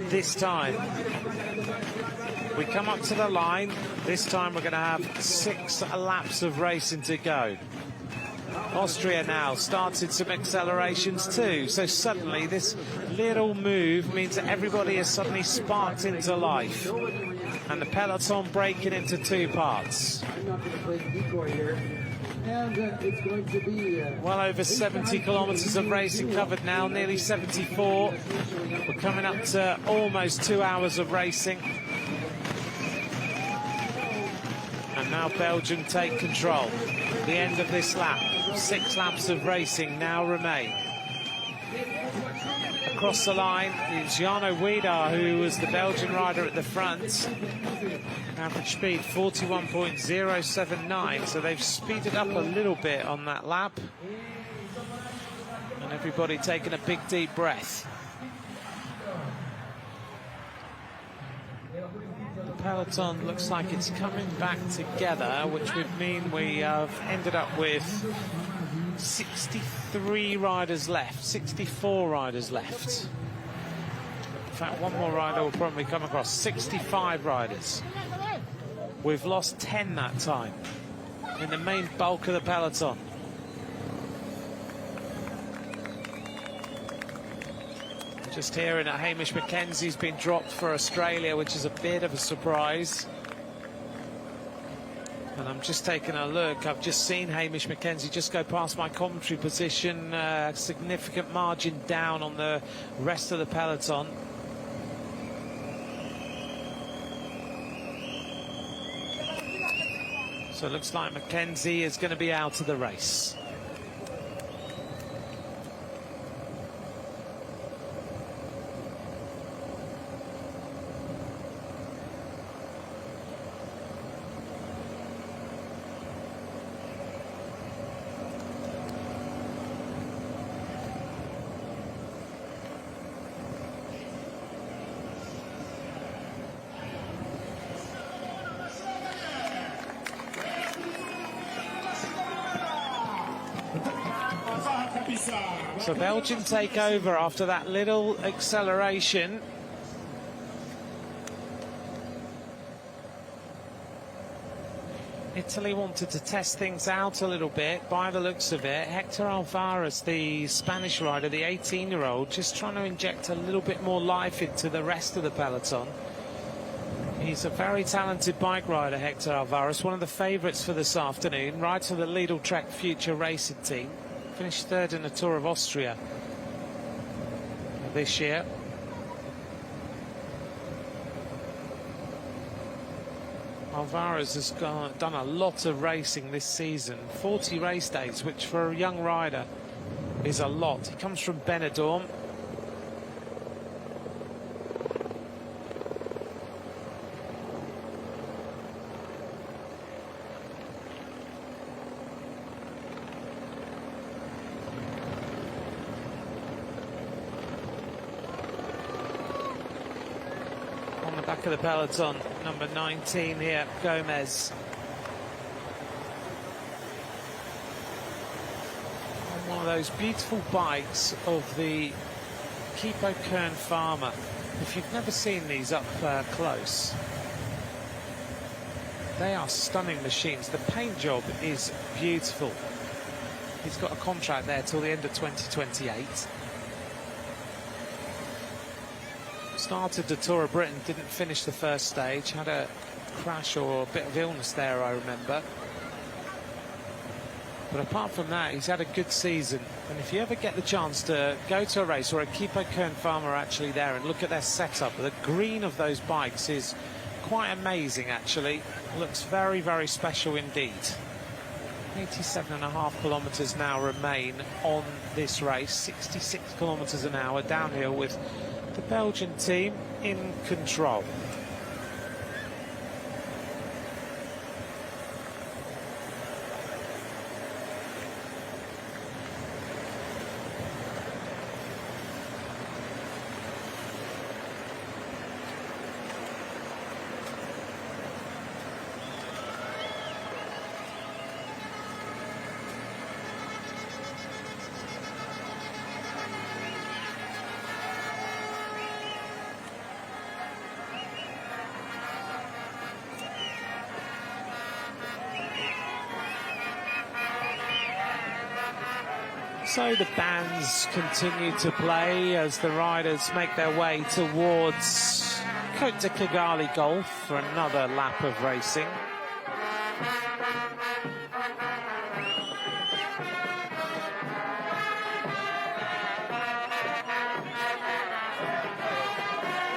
this time. We come up to the line. This time we're going to have 6 laps of racing to go. Austria now started some accelerations too, so suddenly this little move means that everybody is suddenly sparked into life, and the peloton breaking into 2 parts. Well over 70 kilometers of racing covered now, nearly 74. We're coming up to almost 2 hours of racing. And now Belgium take control. The end of this lap. 6 laps of racing now remain. Across the line is Jarno Wiedar, who was the Belgian rider at the front. Average speed 41.079, so they've speeded up a little bit on that lap. And everybody taking a big deep breath. The peloton looks like it's coming back together, which would mean we have ended up with 63 riders left, 64 riders left. In fact, one more rider will probably come across. 65 riders. We've lost 10 that time in the main bulk of the peloton. Just hearing that Hamish Mackenzie's been dropped for Australia, which is a bit of a surprise. And I'm just taking a look. I've just seen Hamish Mackenzie just go past my commentary position. Significant margin down on the rest of the peloton. So it looks like Mackenzie is going to be out of the race. So Belgium take over after that little acceleration. Italy wanted to test things out a little bit by the looks of it. Hector Alvarez, the Spanish rider, the 18-year-old, just trying to inject a little bit more life into the rest of the peloton. He's a very talented bike rider, Hector Alvarez, one of the favourites for this afternoon, rides for the Lidl Trek Future Racing team. Finished 3rd in the Tour of Austria this year. Alvarez has done a lot of racing this season, 40 race days, which for a young rider is a lot. He comes from Benidorm. Back of the peloton, number 19 here, Gomez. On one of those beautiful bikes of the Keepo Kern Farmer. If you've never seen these up close, They are stunning machines. The paint job is beautiful. He's got a contract there till the end of 2028. Started the Tour of Britain, didn't finish the first stage, had a crash or a bit of illness there, I remember. But apart from that, he's had a good season. And if you ever get the chance to go to a race or a Keepo Kern Farmer actually there and look at their setup, the green of those bikes is quite amazing, actually. Looks very, very special indeed. 87.5 kilometres now remain on this race. 66 kilometres an hour downhill with the Belgian team in control. So the bands continue to play as the riders make their way towards Côte de Kigali Golf for another lap of racing.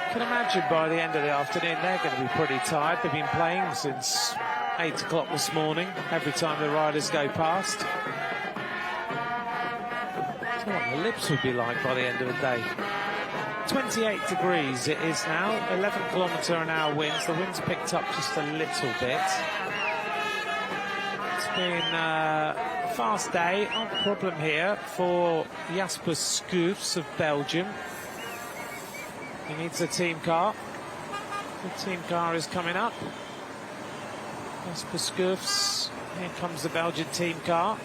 I can imagine by the end of the afternoon they're going to be pretty tired. They've been playing since 8 o'clock this morning, every time the riders go past. What the lips would be like by the end of the day. 28 degrees it is now, 11 kilometre an hour winds. The wind's picked up just a little bit. It's been a fast day, not a problem here for Jasper Schoofs of Belgium. He needs a team car. The team car is coming up. Jasper Schoofs, here comes the Belgian team car.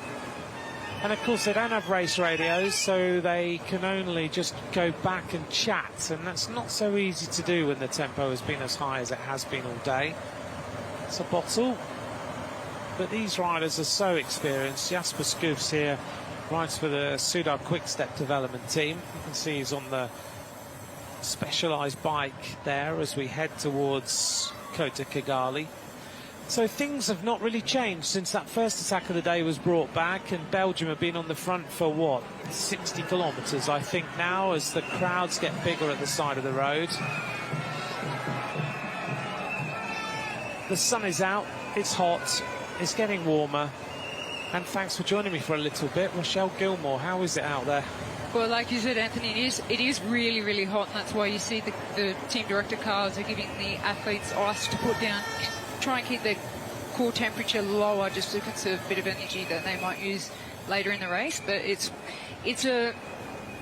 And of course they don't have race radios, so they can only just go back and chat, and that's not so easy to do when the tempo has been as high as it has been all day. It's a bottle, but these riders are so experienced. Jasper Schoofs here rides for the Soudal Quick-Step development team. You can see he's on the specialised bike there as we head towards Côte de Kigali. So things have not really changed since that first attack of the day was brought back, and Belgium have been on the front for, what, 60 kilometres, I think, now, as the crowds get bigger at the side of the road. The sun is out, it's hot, it's getting warmer, and thanks for joining me for a little bit. Rochelle Gilmore, how is it out there? Well, like you said, Anthony, it is really, really hot, and that's why you see the team director cars are giving the athletes ice to put down, try and keep their core temperature lower just to conserve a bit of energy that they might use later in the race. But it's a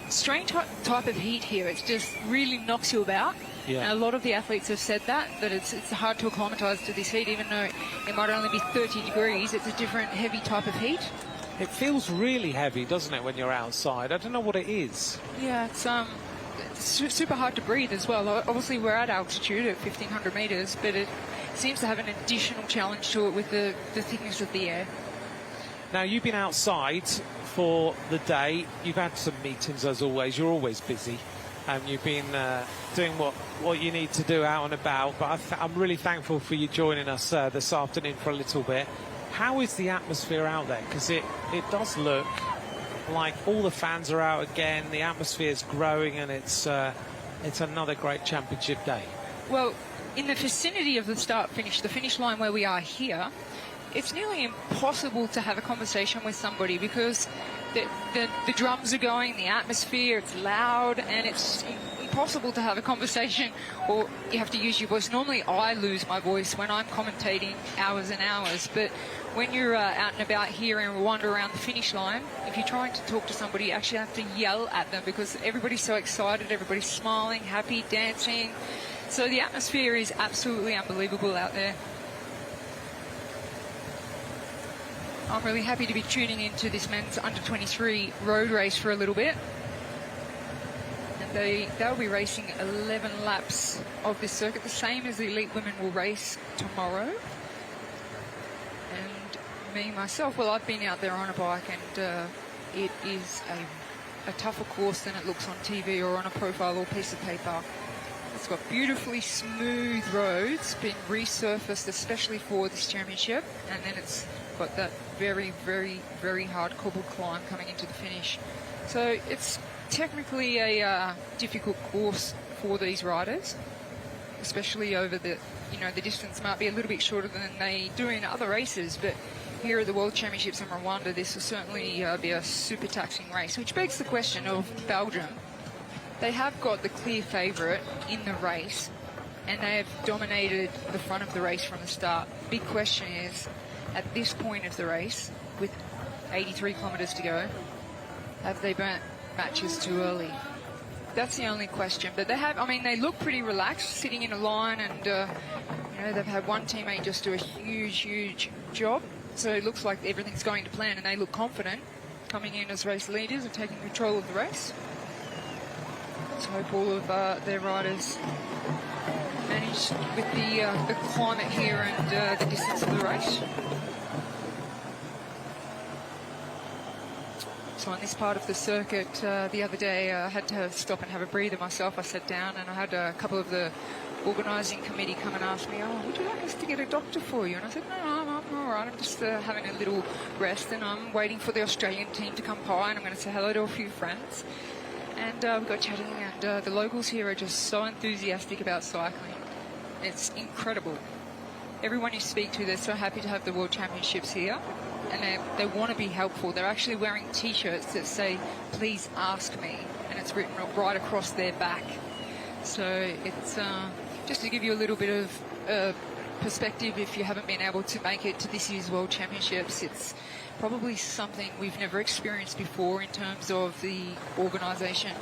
strange type of heat here. It just really knocks you about. Yeah. And a lot of the athletes have said that it's hard to acclimatise to this heat, even though it might only be 30 degrees. It's a different heavy type of heat. It feels really heavy, doesn't it, when you're outside? I don't know what it is. Yeah, it's super hard to breathe as well. Obviously, we're at altitude at 1,500 metres, but it seems to have an additional challenge to it with the thickness of the air. Now, you've been outside for the day. You've had some meetings, as always. You're always busy. And you've been doing what you need to do out and about. But I'm really thankful for you joining us this afternoon for a little bit. How is the atmosphere out there? Because it does look like all the fans are out again. The atmosphere is growing, and it's another great championship day. Well, in the vicinity of the start-finish, the finish line where we are here, it's nearly impossible to have a conversation with somebody because the drums are going, the atmosphere, it's loud, and it's impossible to have a conversation, or you have to use your voice. Normally I lose my voice when I'm commentating hours and hours, but when you're out and about here in Rwanda around the finish line, if you're trying to talk to somebody, you actually have to yell at them because everybody's so excited, everybody's smiling, happy, dancing. So the atmosphere is absolutely unbelievable out there. I'm really happy to be tuning into this men's under-23 road race for a little bit. And they'll be racing 11 laps of this circuit, the same as the elite women will race tomorrow. me, myself, well, I've been out there on a bike, and it is a tougher course than it looks on TV or on a profile or piece of paper. It's got beautifully smooth roads, been resurfaced especially for this championship, and then it's got that very, very, very hard cobbled climb coming into the finish. So it's technically a difficult course for these riders, especially over the, the distance might be a little bit shorter than they do in other races, but here at the World Championships in Rwanda, this will certainly be a super taxing race, which begs the question of Belgium. They have got the clear favourite in the race, and they have dominated the front of the race from the start. Big question is, at this point of the race, with 83 kilometres to go, have they burnt matches too early? That's the only question. But they have, they look pretty relaxed, sitting in a line, and, they've had one teammate just do a huge, huge job. So it looks like everything's going to plan, and they look confident coming in as race leaders and taking control of the race. Let's hope all of their riders manage with the climate here and the distance of the race. So on this part of the circuit, the other day I had to stop and have a breather myself. I sat down and I had a couple of the organising committee come and ask me, would you like us to get a doctor for you? And I said, no, I'm all right. I'm just having a little rest, and I'm waiting for the Australian team to come by, and I'm going to say hello to a few friends. And we got chatting, and the locals here are just so enthusiastic about cycling. It's incredible. Everyone you speak to, they're so happy to have the World Championships here, and they want to be helpful. They're actually wearing T-shirts that say, please ask me, and it's written right across their back. So it's just to give you a little bit of perspective, if you haven't been able to make it to this year's World Championships, it's probably something we've never experienced before in terms of the organisation.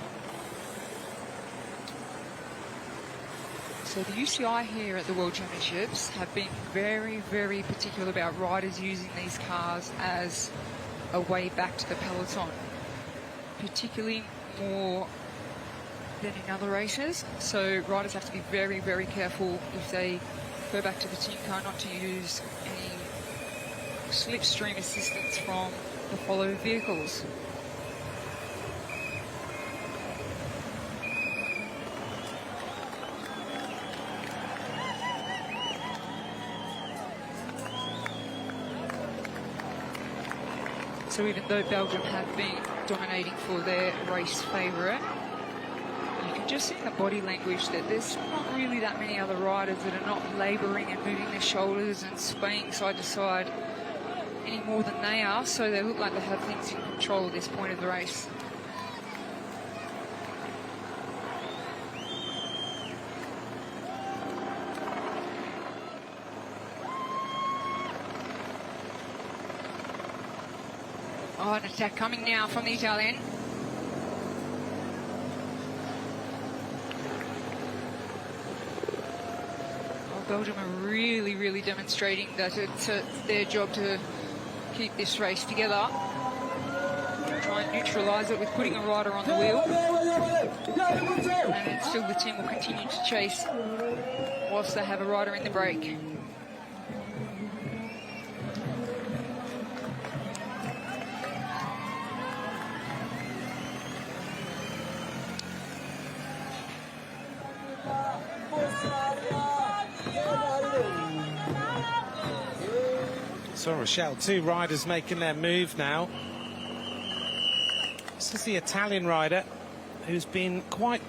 So the UCI here at the World Championships have been very, very particular about riders using these cars as a way back to the peloton, particularly more than in other races. So riders have to be very, very careful if they go back to the team car not to use any slipstream assistance from the follow vehicles. So even though Belgium have been dominating for their race favourite, you can just see in the body language that there's not really that many other riders that are not labouring and moving their shoulders and swaying side to side any more than they are, so they look like they have things in control at this point of the race. Oh, an attack coming now from the Italian. Oh, Belgium are really, really demonstrating that it's their job to keep this race together. Try and neutralise it with putting a rider on the wheel. And then still the team will continue to chase whilst they have a rider in the break. So Rochelle, two riders making their move now. This is the Italian rider who's been quite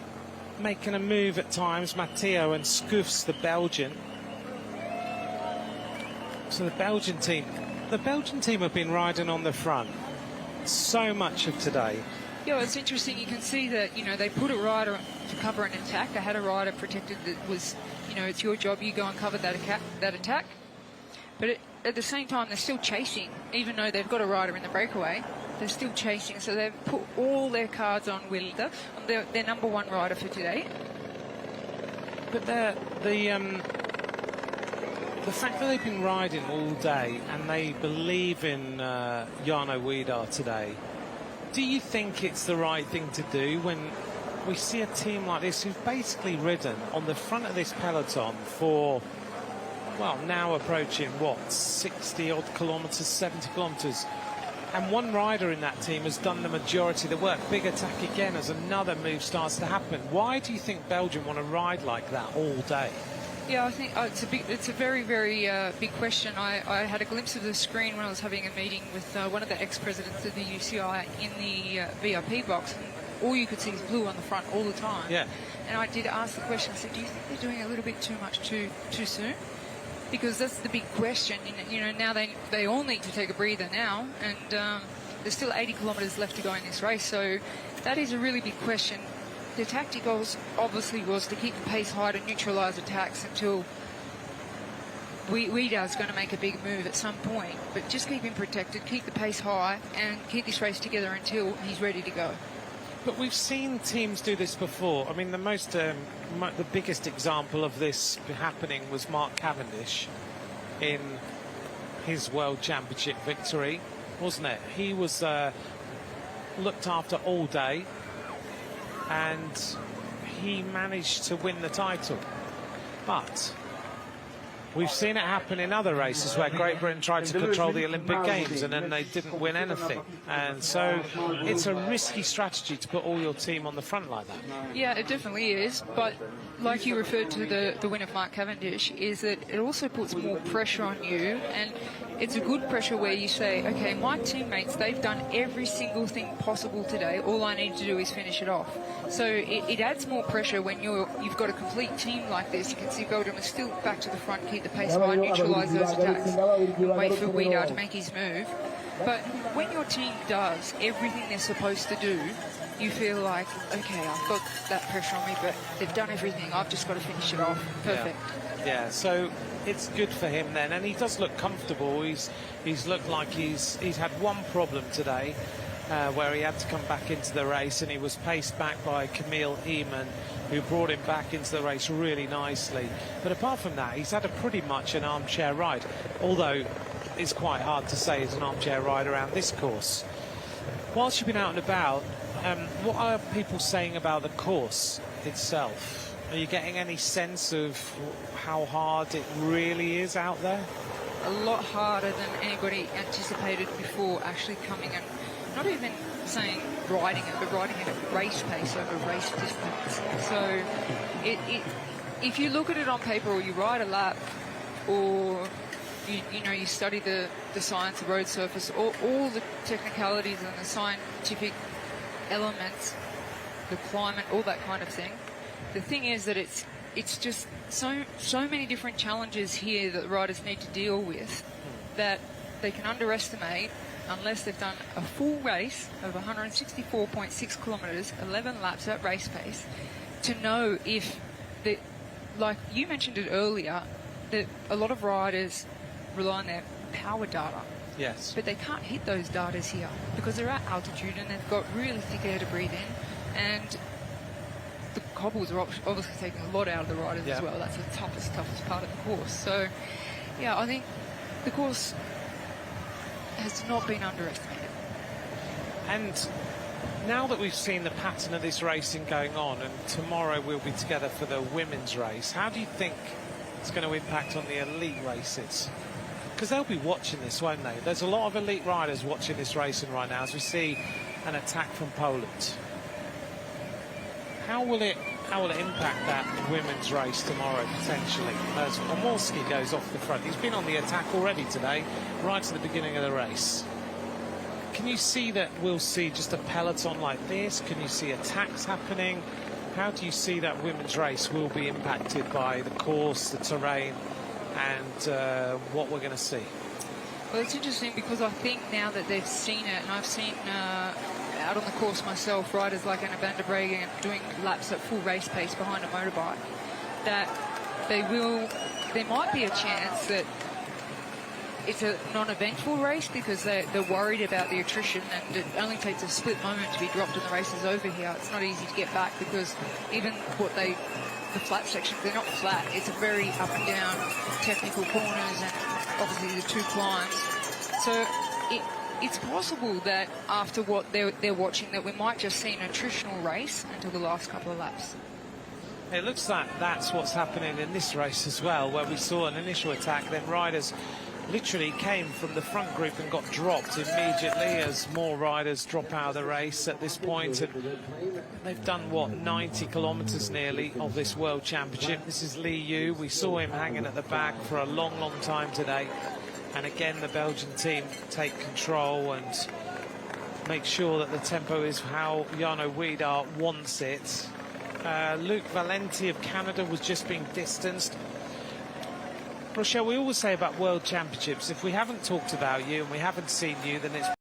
making a move at times, Matteo, and Scoufs, the Belgian. So the Belgian team have been riding on the front so much of today. Yeah, well, it's interesting. You can see that, they put a rider to cover an attack. They had a rider protected that was, it's your job, you go and cover that attack. But at the same time, they're still chasing, even though they've got a rider in the breakaway. They're still chasing, so they've put all their cards on Wilder, their number one rider for today. But the fact that they've been riding all day and they believe in Jarno Wiedar today, do you think it's the right thing to do when we see a team like this who've basically ridden on the front of this peloton for well, now approaching, what, 60-odd kilometres, 70 kilometres. And one rider in that team has done the majority of the work. Big attack again as another move starts to happen. Why do you think Belgium want to ride like that all day? Yeah, I think it's a very, very big question. I had a glimpse of the screen when I was having a meeting with one of the ex-presidents of the UCI in the VIP box. And all you could see is blue on the front all the time. Yeah. And I did ask the question, I said, do you think they're doing a little bit too much too soon? Because that's the big question. You know, now they all need to take a breather now, and there's still 80 kilometres left to go in this race. So that is a really big question. The tactic obviously was to keep the pace high to neutralise attacks until Wieda's going to make a big move at some point. But just keep him protected, keep the pace high, and keep this race together until he's ready to go. But we've seen teams do this before. I mean, the biggest example of this happening was Mark Cavendish in his World Championship victory, wasn't it? He was looked after all day, and he managed to win the title. But we've seen it happen in other races where Great Britain tried to control the Olympic Games and then they didn't win anything. And so it's a risky strategy to put all your team on the front like that. Yeah, it definitely is. But like you referred to the win of Mark Cavendish, is that it also puts more pressure on you. And it's a good pressure where you say, OK, my teammates, they've done every single thing possible today. All I need to do is finish it off. So it adds more pressure when you've got a complete team like this. You can see Belgium is still back to the front, keep the pace high, neutralise those attacks, and wait for Wieda to make his move. But when your team does everything they're supposed to do, you feel like, OK, I've got that pressure on me, but they've done everything. I've just got to finish it off. Perfect. Yeah, so it's good for him then. And he does look comfortable. He's looked like he's had one problem today, where he had to come back into the race, and he was paced back by Camille Eamon, who brought him back into the race really nicely. But apart from that, he's had a pretty much an armchair ride, although it's quite hard to say he's an armchair ride around this course. Whilst you've been out and about, what are people saying about the course itself? Are you getting any sense of how hard it really is out there? A lot harder than anybody anticipated before actually coming and not even saying riding it, but riding it at race pace over race distance. So if you look at it on paper, or you ride a lap, or you study the science of road surface, all the technicalities and the scientific elements, the climate, all that kind of thing. The thing is that it's just so many different challenges here that the riders need to deal with that they can underestimate unless they've done a full race of 164.6 kilometres, 11 laps at race pace, to know if, like you mentioned it earlier, that a lot of riders rely on their power data. Yes. But they can't hit those data here because they're at altitude and they've got really thick air to breathe in. And the cobbles are obviously taking a lot out of the riders as well. That's the toughest part of the course. So, yeah, I think the course has not been underestimated. And now that we've seen the pattern of this racing going on, and tomorrow we'll be together for the women's race, how do you think it's going to impact on the elite races? Because they'll be watching this, won't they? There's a lot of elite riders watching this racing right now as we see an attack from Poland. How will it impact that women's race tomorrow, potentially, as Pomorski goes off the front? He's been on the attack already today, right at the beginning of the race. Can you see that we'll see just a peloton like this? Can you see attacks happening? How do you see that women's race will be impacted by the course, the terrain, and what we're going to see? Well, it's interesting because I think now that they've seen it, and I've seen out on the course myself, riders like Anna van der Breggen doing laps at full race pace behind a motorbike, that there might be a chance that it's a non-eventful race because they're worried about the attrition, and it only takes a split moment to be dropped and the race is over here. It's not easy to get back because even the flat sections, they're not flat. It's a very up and down technical corners and obviously the two climbs. So it's possible that after what they're watching, that we might just see an attritional race until the last couple of laps. It looks like that's what's happening in this race as well, where we saw an initial attack, then riders literally came from the front group and got dropped immediately as more riders drop out of the race at this point. And they've done, what, 90 kilometres nearly of this World Championship. This is Lee Yu. We saw him hanging at the back for a long, long time today. And again, the Belgian team take control and make sure that the tempo is how Jarno Wiedar wants it. Luc Valenti of Canada was just being distanced. Rochelle, we always say about World Championships, if we haven't talked about you and we haven't seen you, then it's